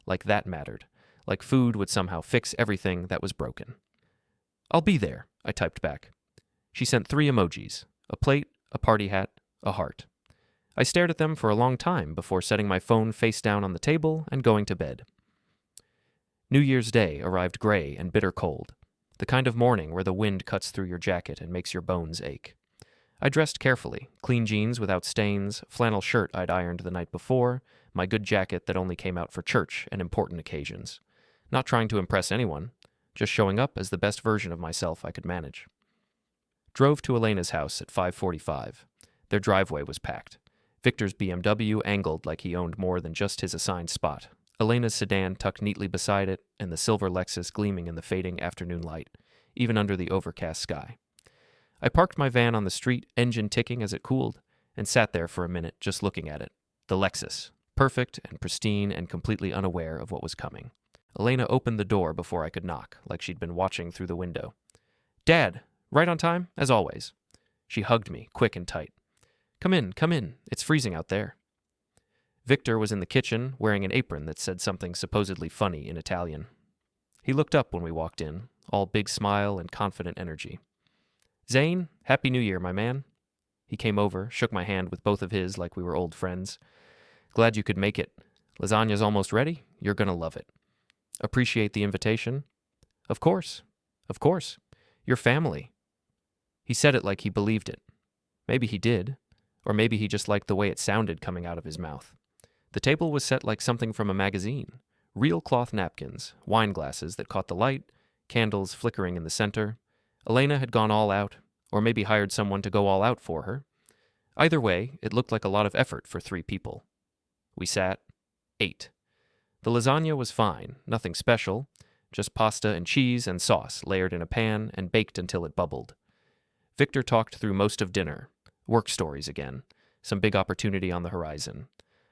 Like that mattered. Like food would somehow fix everything that was broken. I'll be there, I typed back. She sent 3 emojis. A plate, a party hat, a heart. I stared at them for a long time before setting my phone face down on the table and going to bed. New Year's Day arrived gray and bitter cold. The kind of morning where the wind cuts through your jacket and makes your bones ache. I dressed carefully, clean jeans without stains, flannel shirt I'd ironed the night before, my good jacket that only came out for church and important occasions. Not trying to impress anyone, just showing up as the best version of myself I could manage. Drove to Elena's house at 5:45. Their driveway was packed. Victor's BMW angled like he owned more than just his assigned spot. Elena's sedan tucked neatly beside it, and the silver Lexus gleaming in the fading afternoon light, even under the overcast sky. I parked my van on the street, engine ticking as it cooled, and sat there for a minute just looking at it. The Lexus, perfect and pristine and completely unaware of what was coming. Elena opened the door before I could knock, like she'd been watching through the window. Dad, right on time, as always. She hugged me, quick and tight. Come in, it's freezing out there. Victor was in the kitchen, wearing an apron that said something supposedly funny in Italian. He looked up when we walked in, all big smile and confident energy. Zane, Happy New Year, my man. He came over, shook my hand with both of his like we were old friends. Glad you could make it. Lasagna's almost ready. You're gonna love it. Appreciate the invitation? Of course. Your family. He said it like he believed it. Maybe he did, or maybe he just liked the way it sounded coming out of his mouth. The table was set like something from a magazine. Real cloth napkins, wine glasses that caught the light, candles flickering in the center. Elena had gone all out, or maybe hired someone to go all out for her. Either way, it looked like a lot of effort for 3 people. We sat, ate. The lasagna was fine, nothing special, just pasta and cheese and sauce layered in a pan and baked until it bubbled. Victor talked through most of dinner, work stories again, some big opportunity on the horizon,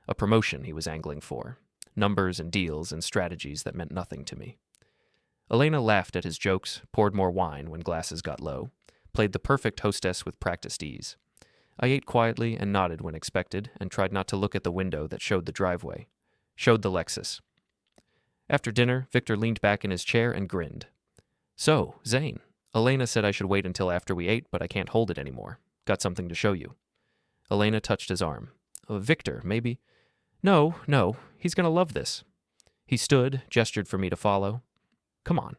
a promotion he was angling for, numbers and deals and strategies that meant nothing to me. Elena laughed at his jokes, poured more wine when glasses got low, played the perfect hostess with practiced ease. I ate quietly and nodded when expected and tried not to look at the window that showed the driveway, showed the Lexus. After dinner, Victor leaned back in his chair and grinned. So, Zane, Elena said I should wait until after we ate, but I can't hold it anymore. Got something to show you. Elena touched his arm. Victor, maybe? No, he's gonna love this. He stood, gestured for me to follow. Come on.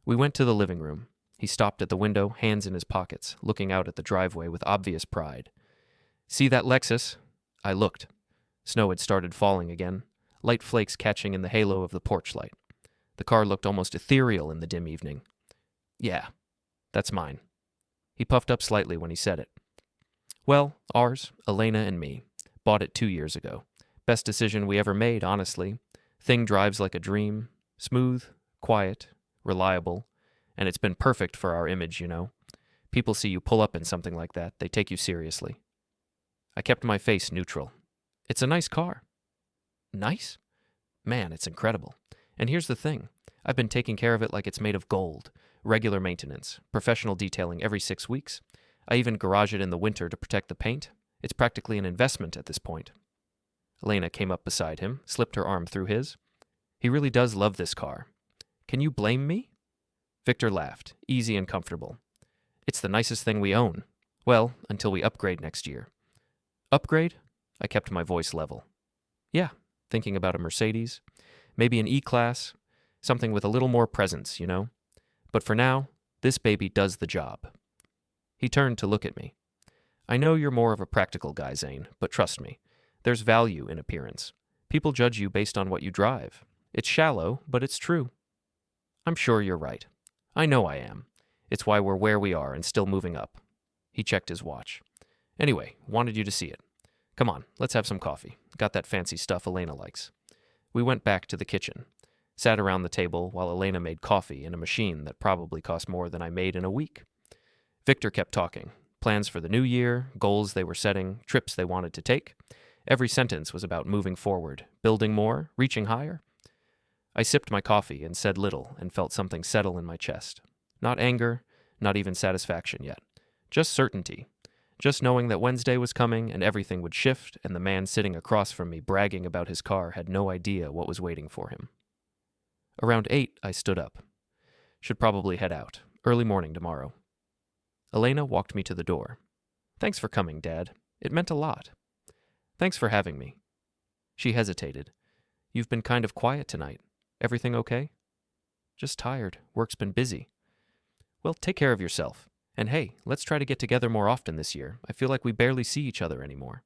We went to the living room. He stopped at the window, hands in his pockets, looking out at the driveway with obvious pride. See that Lexus? I looked. Snow had started falling again, light flakes catching in the halo of the porch light. The car looked almost ethereal in the dim evening. Yeah, that's mine. He puffed up slightly when he said it. Well, ours, Elena and me. Bought it 2 years ago. Best decision we ever made, honestly. Thing drives like a dream. Smooth, quiet, reliable, and it's been perfect for our image, you know. People see you pull up in something like that, they take you seriously. I kept my face neutral. It's a nice car. Nice? Man, it's incredible. And here's the thing. I've been taking care of it like it's made of gold. Regular maintenance, professional detailing every 6 weeks. I even garage it in the winter to protect the paint. It's practically an investment at this point. Elena came up beside him, slipped her arm through his. He really does love this car. Can you blame me? Victor laughed, easy and comfortable. It's the nicest thing we own. Well, until we upgrade next year. Upgrade? I kept my voice level. Yeah, thinking about a Mercedes. Maybe an E-Class. Something with a little more presence, you know? But for now, this baby does the job. He turned to look at me. I know you're more of a practical guy, Zane, but trust me. There's value in appearance. People judge you based on what you drive. It's shallow, but it's true. I'm sure you're right. I know I am. It's why we're where we are and still moving up. He checked his watch. Anyway, wanted you to see it. Come on, let's have some coffee. Got that fancy stuff Elena likes. We went back to the kitchen, sat around the table while Elena made coffee in a machine that probably cost more than I made in a week. Victor kept talking. Plans for the new year, goals they were setting, trips they wanted to take. Every sentence was about moving forward, building more, reaching higher. I sipped my coffee and said little and felt something settle in my chest. Not anger, not even satisfaction yet. Just certainty. Just knowing that Wednesday was coming and everything would shift, and the man sitting across from me bragging about his car had no idea what was waiting for him. Around 8, I stood up. Should probably head out. Early morning tomorrow. Elena walked me to the door. Thanks for coming, Dad. It meant a lot. Thanks for having me. She hesitated. You've been kind of quiet tonight. Everything okay? Just tired. Work's been busy. Well, take care of yourself. And hey, let's try to get together more often this year. I feel like we barely see each other anymore.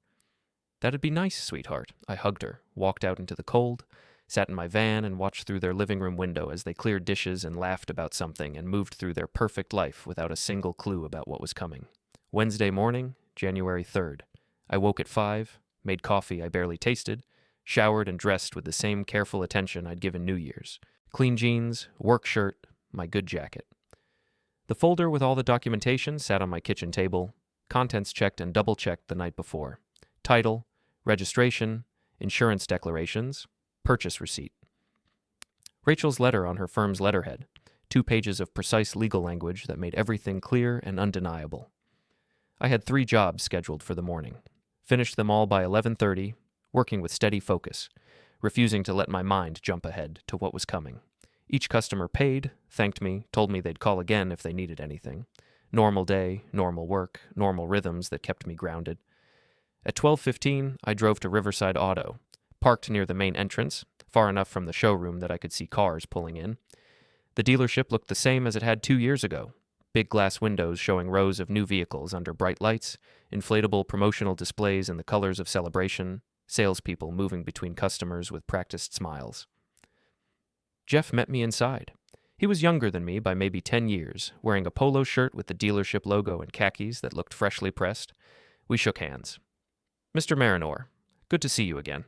That'd be nice, sweetheart. I hugged her, walked out into the cold, sat in my van and watched through their living room window as they cleared dishes and laughed about something and moved through their perfect life without a single clue about what was coming. Wednesday morning, January 3rd. I woke at 5, made coffee I barely tasted, showered and dressed with the same careful attention I'd given New Year's. Clean jeans, work shirt, my good jacket. The folder with all the documentation sat on my kitchen table, contents checked and double-checked the night before. Title, registration, insurance declarations, purchase receipt. Rachel's letter on her firm's letterhead, 2 pages of precise legal language that made everything clear and undeniable. I had 3 jobs scheduled for the morning. Finished them all by 11:30, working with steady focus, refusing to let my mind jump ahead to what was coming. Each customer paid, thanked me, told me they'd call again if they needed anything. Normal day, normal work, normal rhythms that kept me grounded. At 12:15, I drove to Riverside Auto, parked near the main entrance, far enough from the showroom that I could see cars pulling in. The dealership looked the same as it had 2 years ago. Big glass windows showing rows of new vehicles under bright lights, inflatable promotional displays in the colors of celebration, salespeople moving between customers with practiced smiles. Jeff met me inside. He was younger than me by maybe 10 years, wearing a polo shirt with the dealership logo and khakis that looked freshly pressed. We shook hands. Mr. Marinor, good to see you again.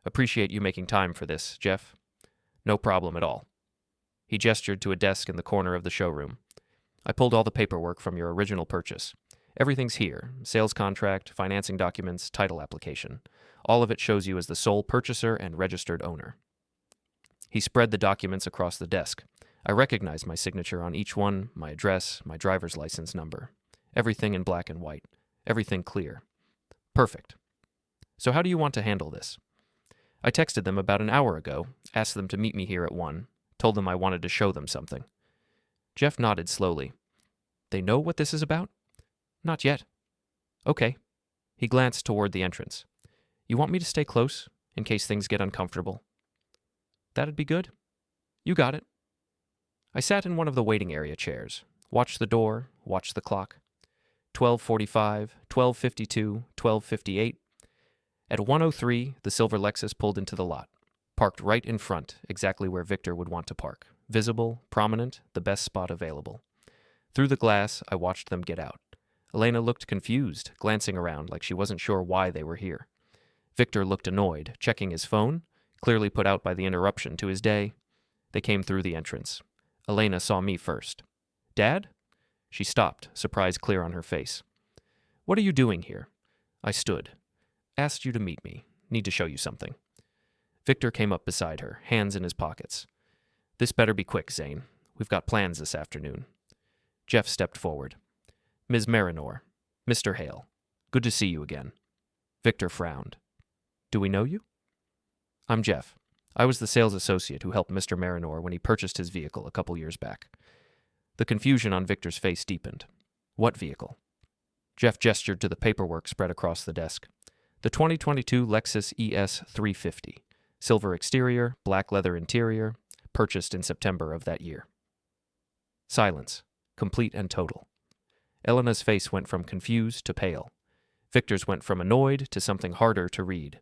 Appreciate you making time for this, Jeff. No problem at all. He gestured to a desk in the corner of the showroom. I pulled all the paperwork from your original purchase. Everything's here. Sales contract, financing documents, title application. All of it shows you as the sole purchaser and registered owner. He spread the documents across the desk. I recognized my signature on each one, my address, my driver's license number. Everything in black and white. Everything clear. Perfect. So how do you want to handle this? I texted them about an hour ago, asked them to meet me here at 1, told them I wanted to show them something. Jeff nodded slowly. They know what this is about? Not yet. Okay. He glanced toward the entrance. You want me to stay close, in case things get uncomfortable? That'd be good. You got it. I sat in one of the waiting area chairs, watched the door, watched the clock. 12:45, 12:52, 12:58. At 1:03, the silver Lexus pulled into the lot, parked right in front, exactly where Victor would want to park. Visible, prominent, the best spot available. Through the glass, I watched them get out. Elena looked confused, glancing around like she wasn't sure why they were here. Victor looked annoyed, checking his phone, clearly put out by the interruption to his day. They came through the entrance. Elena saw me first. Dad? She stopped, surprise clear on her face. What are you doing here? I stood. Asked you to meet me. Need to show you something. Victor came up beside her, hands in his pockets. This better be quick, Zane. We've got plans this afternoon. Jeff stepped forward. Ms. Marinor. Mr. Hale. Good to see you again. Victor frowned. Do we know you? I'm Jeff. I was the sales associate who helped Mr. Marinor when he purchased his vehicle a couple years back. The confusion on Victor's face deepened. What vehicle? Jeff gestured to the paperwork spread across the desk. The 2022 Lexus ES 350. Silver exterior, black leather interior, purchased in September of that year. Silence, complete and total. Elena's face went from confused to pale. Victor's went from annoyed to something harder to read.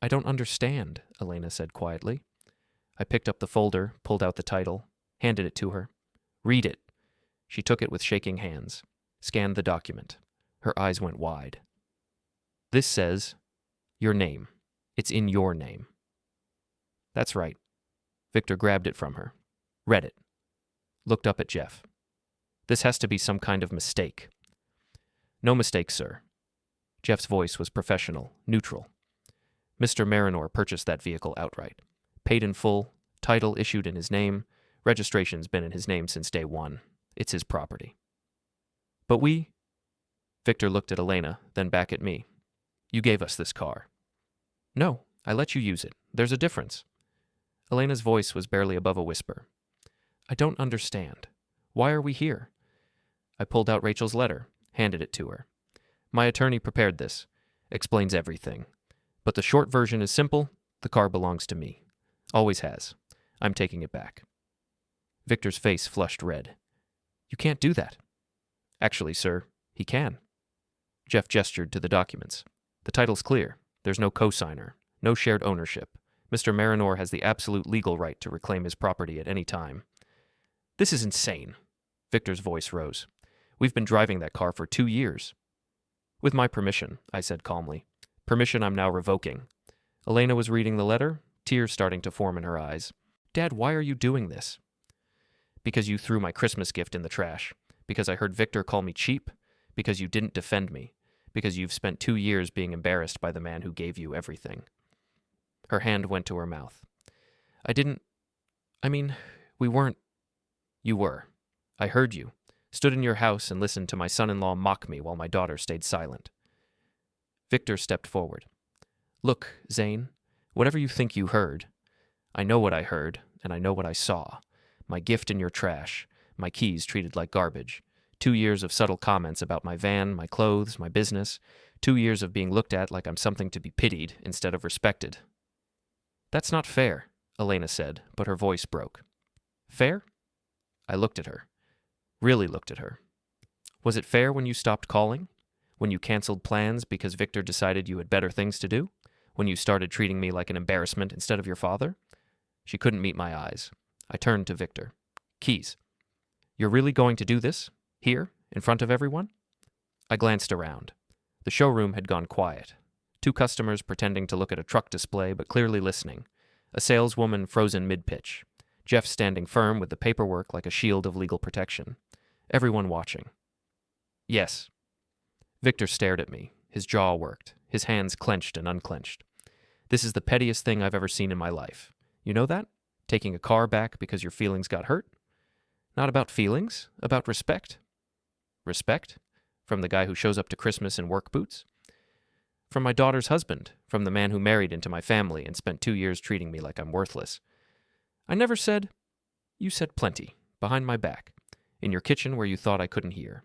I don't understand, Elena said quietly. I picked up the folder, pulled out the title, handed it to her. Read it. She took it with shaking hands, scanned the document. Her eyes went wide. This says, your name. It's in your name. That's right. Victor grabbed it from her, read it, looked up at Jeff. This has to be some kind of mistake. No mistake, sir. Jeff's voice was professional, neutral. Mr. Marinor purchased that vehicle outright. Paid in full, title issued in his name, registration's been in his name since day one. It's his property. But we... Victor looked at Elena, then back at me. You gave us this car. No, I let you use it. There's a difference. Elena's voice was barely above a whisper. I don't understand. Why are we here? I pulled out Rachel's letter, handed it to her. My attorney prepared this. Explains everything. But the short version is simple. The car belongs to me. Always has. I'm taking it back. Victor's face flushed red. You can't do that. Actually, sir, he can. Jeff gestured to the documents. The title's clear. There's no co-signer. No shared ownership. Mr. Marinor has the absolute legal right to reclaim his property at any time. This is insane. Victor's voice rose. We've been driving that car for 2 years. With my permission, I said calmly. Permission I'm now revoking. Elena was reading the letter, tears starting to form in her eyes. Dad, why are you doing this? Because you threw my Christmas gift in the trash. Because I heard Victor call me cheap. Because you didn't defend me. Because you've spent 2 years being embarrassed by the man who gave you everything. Her hand went to her mouth. We weren't. You were. I heard you. Stood in your house and listened to my son-in-law mock me while my daughter stayed silent. Victor stepped forward. Look, Zane, whatever you think you heard, I know what I heard, and I know what I saw. My gift in your trash, my keys treated like garbage, 2 years of subtle comments about my van, my clothes, my business, 2 years of being looked at like I'm something to be pitied instead of respected. That's not fair, Elena said, but her voice broke. Fair? I looked at her. Really looked at her. Was it fair when you stopped calling? When you canceled plans because Victor decided you had better things to do? When you started treating me like an embarrassment instead of your father? She couldn't meet my eyes. I turned to Victor. Keys. You're really going to do this? Here? In front of everyone? I glanced around. The showroom had gone quiet. 2 customers pretending to look at a truck display but clearly listening. A saleswoman frozen mid-pitch. Jeff standing firm with the paperwork like a shield of legal protection. Everyone watching. Yes. Victor stared at me. His jaw worked. His hands clenched and unclenched. This is the pettiest thing I've ever seen in my life. You know that? Taking a car back because your feelings got hurt? Not about feelings, about respect. Respect? From the guy who shows up to Christmas in work boots? From my daughter's husband, from the man who married into my family and spent 2 years treating me like I'm worthless. I never said... You said plenty, behind my back, in your kitchen where you thought I couldn't hear.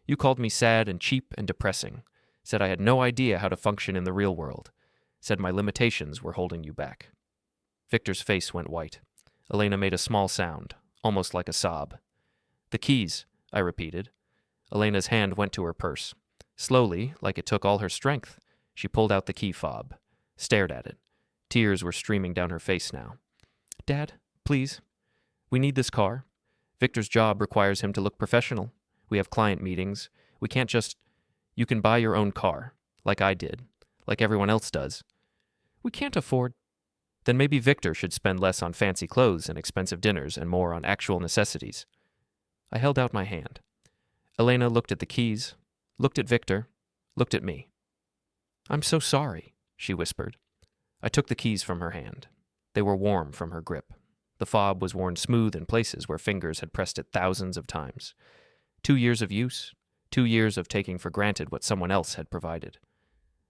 You called me sad and cheap and depressing, said I had no idea how to function in the real world, said my limitations were holding you back. Victor's face went white. Elena made a small sound, almost like a sob. The keys, I repeated. Elena's hand went to her purse. Slowly, like it took all her strength, she pulled out the key fob, stared at it. Tears were streaming down her face now. Dad, please. We need this car. Victor's job requires him to look professional. We have client meetings. We can't just... You can buy your own car, like I did, like everyone else does. We can't afford... Then maybe Victor should spend less on fancy clothes and expensive dinners and more on actual necessities. I held out my hand. Elena looked at the keys, looked at Victor, looked at me. "I'm so sorry," she whispered. I took the keys from her hand. They were warm from her grip. The fob was worn smooth in places where fingers had pressed it thousands of times. 2 years of use, 2 years of taking for granted what someone else had provided.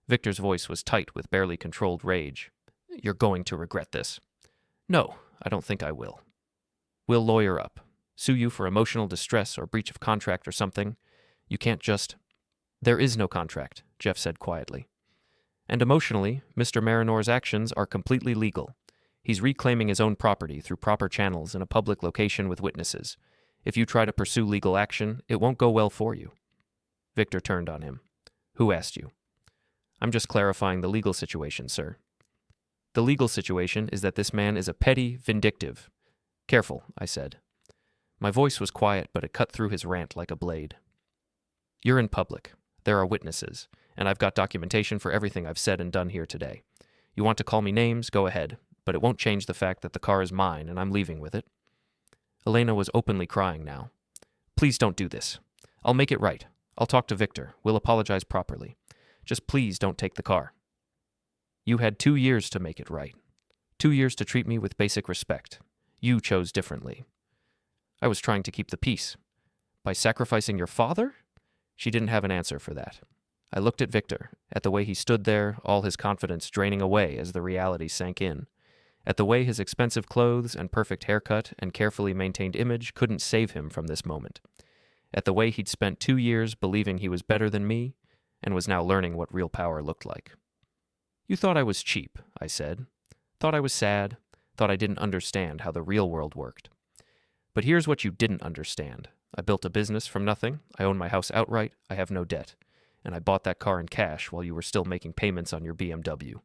Victor's voice was tight with barely controlled rage. "You're going to regret this." "No, I don't think I will." "We'll lawyer up. Sue you for emotional distress or breach of contract or something. You can't just—" "There is no contract," Jeff said quietly. "And emotionally, Mr. Marinor's actions are completely legal. He's reclaiming his own property through proper channels in a public location with witnesses. If you try to pursue legal action, it won't go well for you." Victor turned on him. "Who asked you?" "I'm just clarifying the legal situation, sir." "The legal situation is that this man is a petty, vindictive—" "Careful," I said. My voice was quiet, but it cut through his rant like a blade. "You're in public. There are witnesses, and I've got documentation for everything I've said and done here today. You want to call me names, go ahead, but it won't change the fact that the car is mine and I'm leaving with it." Elena was openly crying now. "Please don't do this. I'll make it right. I'll talk to Victor. We'll apologize properly. Just please don't take the car." "You had 2 years to make it right. 2 years to treat me with basic respect. You chose differently." I was trying to keep the peace. "By sacrificing your father?" She didn't have an answer for that. I looked at Victor, at the way he stood there, all his confidence draining away as the reality sank in, at the way his expensive clothes and perfect haircut and carefully maintained image couldn't save him from this moment, at the way he'd spent 2 years believing he was better than me and was now learning what real power looked like. "You thought I was cheap," I said. "Thought I was sad, thought I didn't understand how the real world worked. But here's what you didn't understand. I built a business from nothing, I own my house outright, I have no debt, and I bought that car in cash while you were still making payments on your BMW."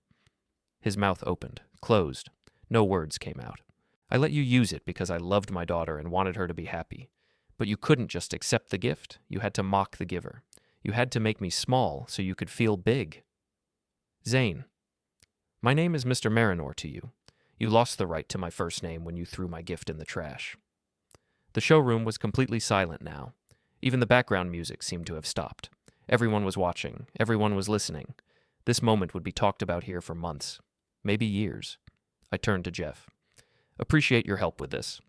His mouth opened, closed. No words came out. "I let you use it because I loved my daughter and wanted her to be happy. But you couldn't just accept the gift, you had to mock the giver. You had to make me small so you could feel big." "Zane, my name is Mr. Marinor to you. You lost the right to my first name when you threw my gift in the trash." The showroom was completely silent now. Even the background music seemed to have stopped. Everyone was watching. Everyone was listening. This moment would be talked about here for months, maybe years. I turned to Jeff. "Appreciate your help with this."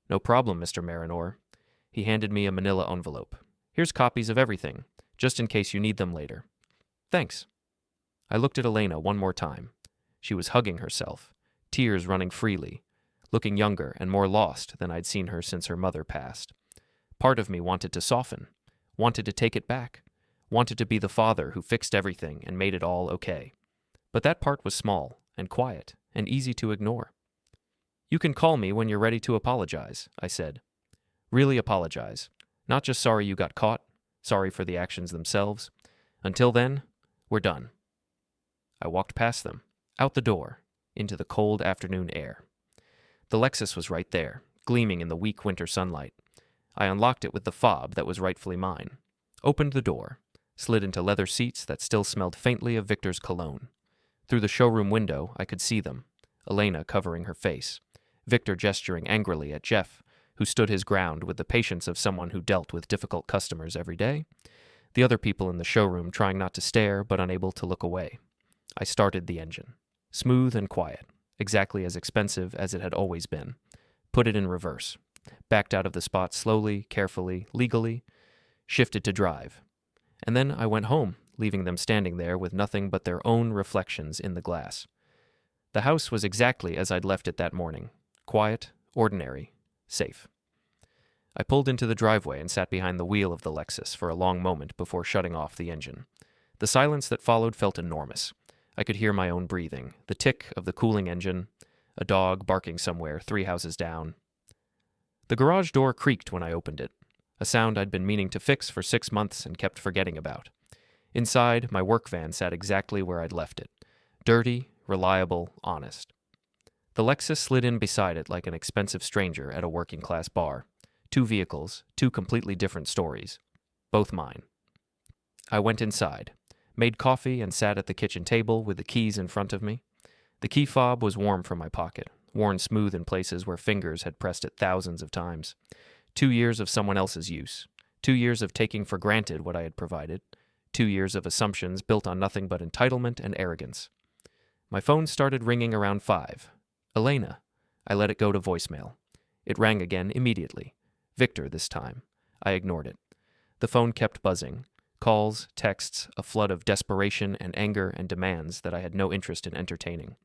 "No problem, Mr. Marinor." He handed me a manila envelope. "Here's copies of everything, just in case you need them later." "Thanks." I looked at Elena one more time. She was hugging herself, tears running freely, looking younger and more lost than I'd seen her since her mother passed. Part of me wanted to soften, wanted to take it back, wanted to be the father who fixed everything and made it all okay. But that part was small and quiet and easy to ignore. "You can call me when you're ready to apologize," I said. "Really apologize. Not just sorry you got caught, sorry for the actions themselves. Until then, we're done." I walked past them, out the door, into the cold afternoon air. The Lexus was right there, gleaming in the weak winter sunlight. I unlocked it with the fob that was rightfully mine, opened the door, slid into leather seats that still smelled faintly of Victor's cologne. Through the showroom window, I could see them, Elena covering her face, Victor gesturing angrily at Jeff, who stood his ground with the patience of someone who dealt with difficult customers every day, the other people in the showroom trying not to stare but unable to look away. I started the engine. Smooth and quiet, exactly as expensive as it had always been. Put it in reverse. Backed out of the spot slowly, carefully, legally. Shifted to drive. And then I went home, leaving them standing there with nothing but their own reflections in the glass. The house was exactly as I'd left it that morning. Quiet, ordinary, safe. I pulled into the driveway and sat behind the wheel of the Lexus for a long moment before shutting off the engine. The silence that followed felt enormous. I could hear my own breathing, the tick of the cooling engine, a dog barking somewhere 3 houses down. The garage door creaked when I opened it, a sound I'd been meaning to fix for 6 months and kept forgetting about. Inside, my work van sat exactly where I'd left it, dirty, reliable, honest. The Lexus slid in beside it like an expensive stranger at a working-class bar. 2 vehicles, 2 completely different stories. Both mine. I went inside, made coffee and sat at the kitchen table with the keys in front of me. The key fob was warm from my pocket, worn smooth in places where fingers had pressed it thousands of times. 2 years of someone else's use. 2 years of taking for granted what I had provided. 2 years of assumptions built on nothing but entitlement and arrogance. My phone started ringing around 5. Elena. I let it go to voicemail. It rang again immediately. Victor this time. I ignored it. The phone kept buzzing. Calls, texts, a flood of desperation and anger and demands that I had no interest in entertaining.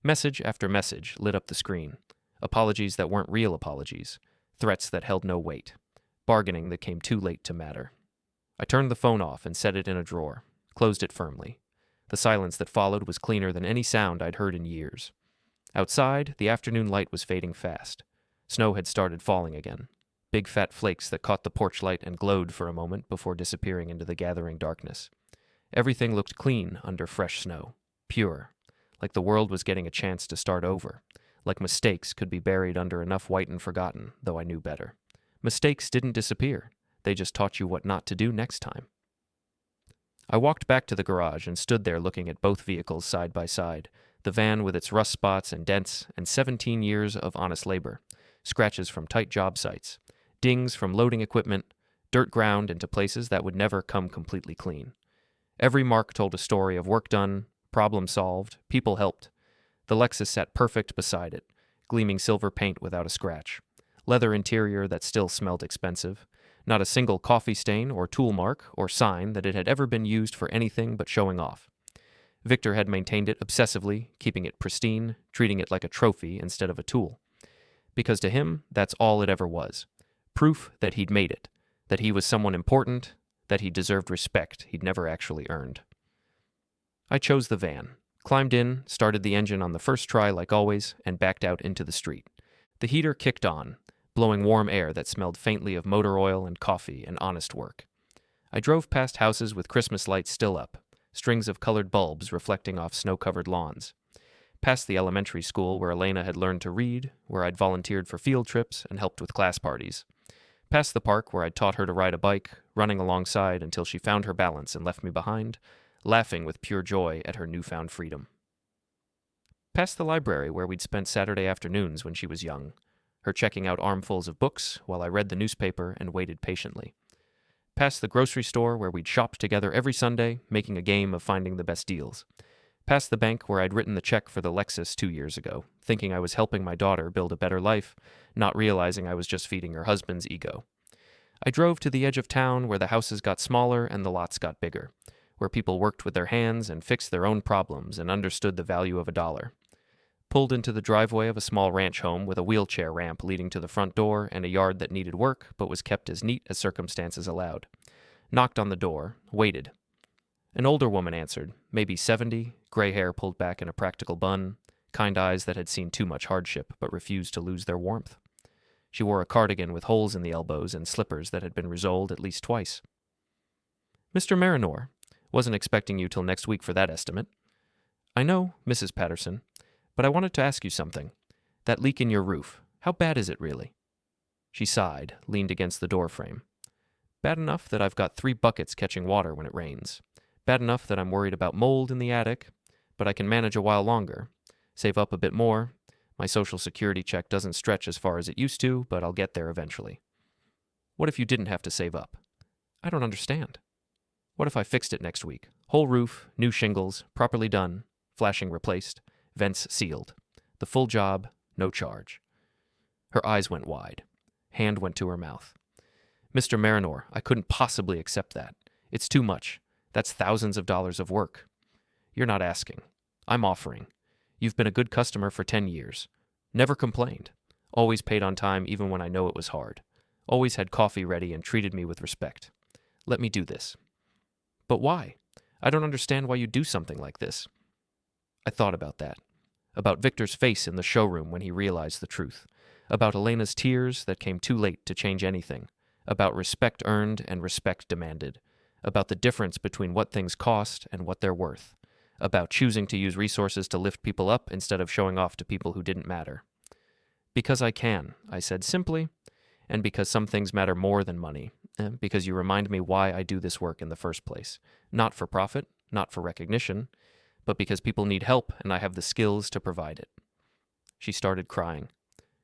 Message after message lit up the screen. Apologies that weren't real apologies. Threats that held no weight. Bargaining that came too late to matter. I turned the phone off and set it in a drawer, closed it firmly. The silence that followed was cleaner than any sound I'd heard in years. Outside, the afternoon light was fading fast. Snow had started falling again. Big fat flakes that caught the porch light and glowed for a moment before disappearing into the gathering darkness. Everything looked clean under fresh snow, pure, like the world was getting a chance to start over, like mistakes could be buried under enough white and forgotten, though I knew better. Mistakes didn't disappear. They just taught you what not to do next time. I walked back to the garage and stood there looking at both vehicles side by side, the van with its rust spots and dents and 17 years of honest labor, scratches from tight job sites, dings from loading equipment, dirt ground into places that would never come completely clean. Every mark told a story of work done, problem solved, people helped. The Lexus sat perfect beside it, gleaming silver paint without a scratch, leather interior that still smelled expensive, not a single coffee stain or tool mark or sign that it had ever been used for anything but showing off. Victor had maintained it obsessively, keeping it pristine, treating it like a trophy instead of a tool. Because to him, that's all it ever was. Proof that he'd made it, that he was someone important, that he deserved respect he'd never actually earned. I chose the van, climbed in, started the engine on the first try like always, and backed out into the street. The heater kicked on, blowing warm air that smelled faintly of motor oil and coffee and honest work. I drove past houses with Christmas lights still up, strings of colored bulbs reflecting off snow-covered lawns. Past the elementary school where Elena had learned to read, where I'd volunteered for field trips and helped with class parties. Past the park where I'd taught her to ride a bike, running alongside until she found her balance and left me behind, laughing with pure joy at her newfound freedom. Past the library where we'd spent Saturday afternoons when she was young, her checking out armfuls of books while I read the newspaper and waited patiently. Past the grocery store where we'd shopped together every Sunday, making a game of finding the best deals. Past the bank where I'd written the check for the Lexus 2 years ago, thinking I was helping my daughter build a better life, not realizing I was just feeding her husband's ego. I drove to the edge of town where the houses got smaller and the lots got bigger, where people worked with their hands and fixed their own problems and understood the value of a dollar. Pulled into the driveway of a small ranch home with a wheelchair ramp leading to the front door and a yard that needed work but was kept as neat as circumstances allowed. Knocked on the door, waited. An older woman answered, maybe 70, gray hair pulled back in a practical bun, kind eyes that had seen too much hardship but refused to lose their warmth. She wore a cardigan with holes in the elbows and slippers that had been resoled at least twice. "Mr. Marinor, wasn't expecting you till next week for that estimate." "I know, Mrs. Patterson, but I wanted to ask you something. That leak in your roof, how bad is it really?" She sighed, leaned against the doorframe. "Bad enough that I've got 3 buckets catching water when it rains. Bad enough that I'm worried about mold in the attic, but I can manage a while longer. Save up a bit more. My Social Security check doesn't stretch as far as it used to, but I'll get there eventually." "What if you didn't have to save up?" "I don't understand." "What if I fixed it next week? Whole roof, new shingles, properly done, flashing replaced, vents sealed. The full job, no charge." Her eyes went wide. Hand went to her mouth. "Mr. Marinor, I couldn't possibly accept that. It's too much. That's thousands of dollars of work." "You're not asking. I'm offering. You've been a good customer for 10 years. Never complained. Always paid on time even when I know it was hard. Always had coffee ready and treated me with respect. Let me do this." "But why? I don't understand why you do something like this." I thought about that. About Victor's face in the showroom when he realized the truth. About Elena's tears that came too late to change anything. About respect earned and respect demanded. About the difference between what things cost and what they're worth. About choosing to use resources to lift people up instead of showing off to people who didn't matter. "Because I can," I said simply, "and because some things matter more than money, and because you remind me why I do this work in the first place. Not for profit, not for recognition, but because people need help and I have the skills to provide it." She started crying.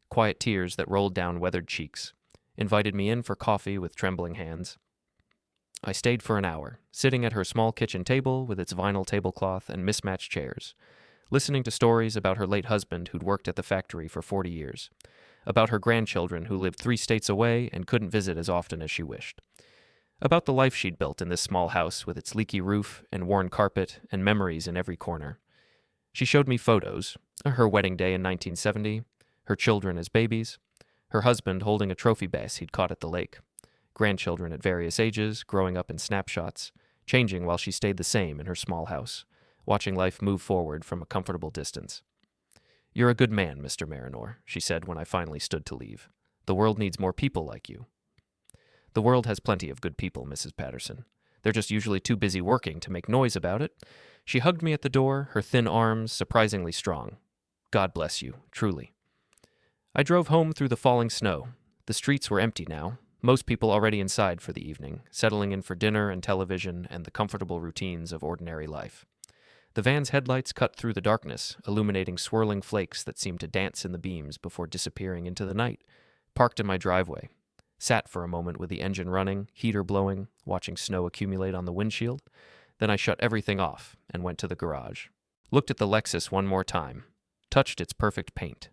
Quiet tears that rolled down weathered cheeks, invited me in for coffee with trembling hands. I stayed for an hour, sitting at her small kitchen table with its vinyl tablecloth and mismatched chairs, listening to stories about her late husband who'd worked at the factory for 40 years, about her grandchildren who lived 3 states away and couldn't visit as often as she wished, about the life she'd built in this small house with its leaky roof and worn carpet and memories in every corner. She showed me photos, her wedding day in 1970, her children as babies, her husband holding a trophy bass he'd caught at the lake, grandchildren at various ages, growing up in snapshots, changing while she stayed the same in her small house, watching life move forward from a comfortable distance. "You're a good man, Mr. Marinor," she said when I finally stood to leave. "The world needs more people like you." "The world has plenty of good people, Mrs. Patterson. They're just usually too busy working to make noise about it." She hugged me at the door, her thin arms surprisingly strong. "God bless you, truly." I drove home through the falling snow. The streets were empty now, most people already inside for the evening, settling in for dinner and television and the comfortable routines of ordinary life. The van's headlights cut through the darkness, illuminating swirling flakes that seemed to dance in the beams before disappearing into the night. Parked in my driveway. Sat for a moment with the engine running, heater blowing, watching snow accumulate on the windshield. Then I shut everything off and went to the garage. Looked at the Lexus one more time. Touched its perfect paint.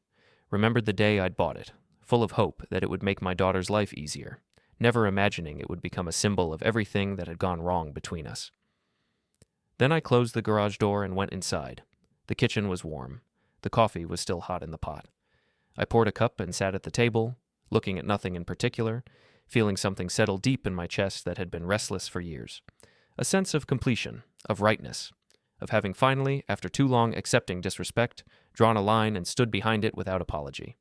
Remembered the day I'd bought it, full of hope that it would make my daughter's life easier, never imagining it would become a symbol of everything that had gone wrong between us. Then I closed the garage door and went inside. The kitchen was warm. The coffee was still hot in the pot. I poured a cup and sat at the table, looking at nothing in particular, feeling something settle deep in my chest that had been restless for years. A sense of completion, of rightness, of having finally, after too long accepting disrespect, drawn a line and stood behind it without apology.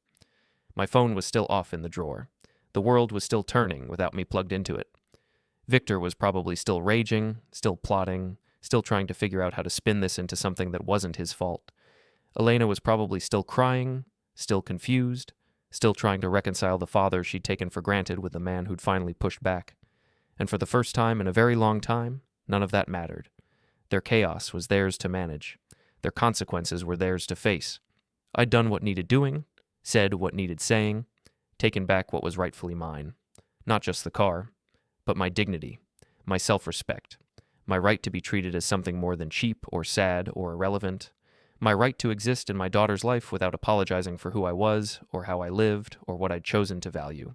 My phone was still off in the drawer. The world was still turning without me plugged into it. Victor was probably still raging, still plotting, still trying to figure out how to spin this into something that wasn't his fault. Elena was probably still crying, still confused, still trying to reconcile the father she'd taken for granted with the man who'd finally pushed back. And for the first time in a very long time, none of that mattered. Their chaos was theirs to manage. Their consequences were theirs to face. I'd done what needed doing, said what needed saying, taken back what was rightfully mine. Not just the car, but my dignity, my self-respect, my right to be treated as something more than cheap or sad or irrelevant, my right to exist in my daughter's life without apologizing for who I was or how I lived or what I'd chosen to value.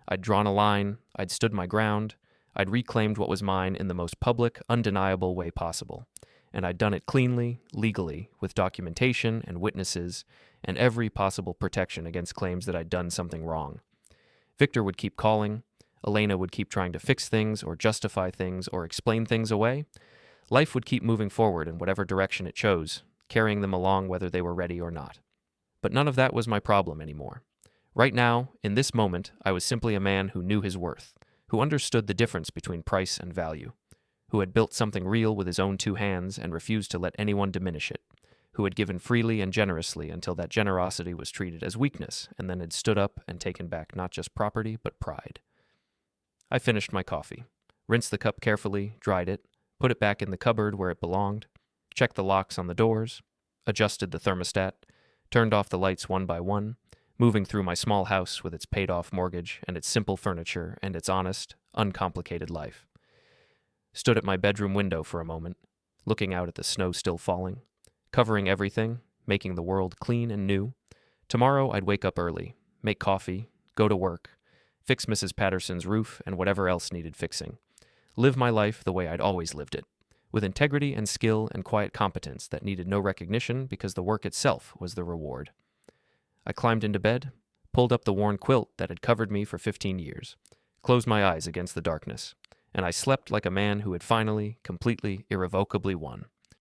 I'd drawn a line, I'd stood my ground, I'd reclaimed what was mine in the most public, undeniable way possible, and I'd done it cleanly, legally, with documentation and witnesses, and every possible protection against claims that I'd done something wrong. Victor would keep calling, Elena would keep trying to fix things or justify things or explain things away. Life would keep moving forward in whatever direction it chose, carrying them along whether they were ready or not. But none of that was my problem anymore. Right now, in this moment, I was simply a man who knew his worth, who understood the difference between price and value, who had built something real with his own 2 hands and refused to let anyone diminish it, who had given freely and generously until that generosity was treated as weakness and then had stood up and taken back not just property but pride. I finished my coffee, rinsed the cup carefully, dried it, put it back in the cupboard where it belonged, checked the locks on the doors, adjusted the thermostat, turned off the lights one by one, moving through my small house with its paid-off mortgage and its simple furniture and its honest, uncomplicated life. Stood at my bedroom window for a moment, looking out at the snow still falling, covering everything, making the world clean and new. Tomorrow I'd wake up early, make coffee, go to work, fix Mrs. Patterson's roof and whatever else needed fixing. Live my life the way I'd always lived it, with integrity and skill and quiet competence that needed no recognition because the work itself was the reward. I climbed into bed, pulled up the worn quilt that had covered me for 15 years, closed my eyes against the darkness, and I slept like a man who had finally, completely, irrevocably won.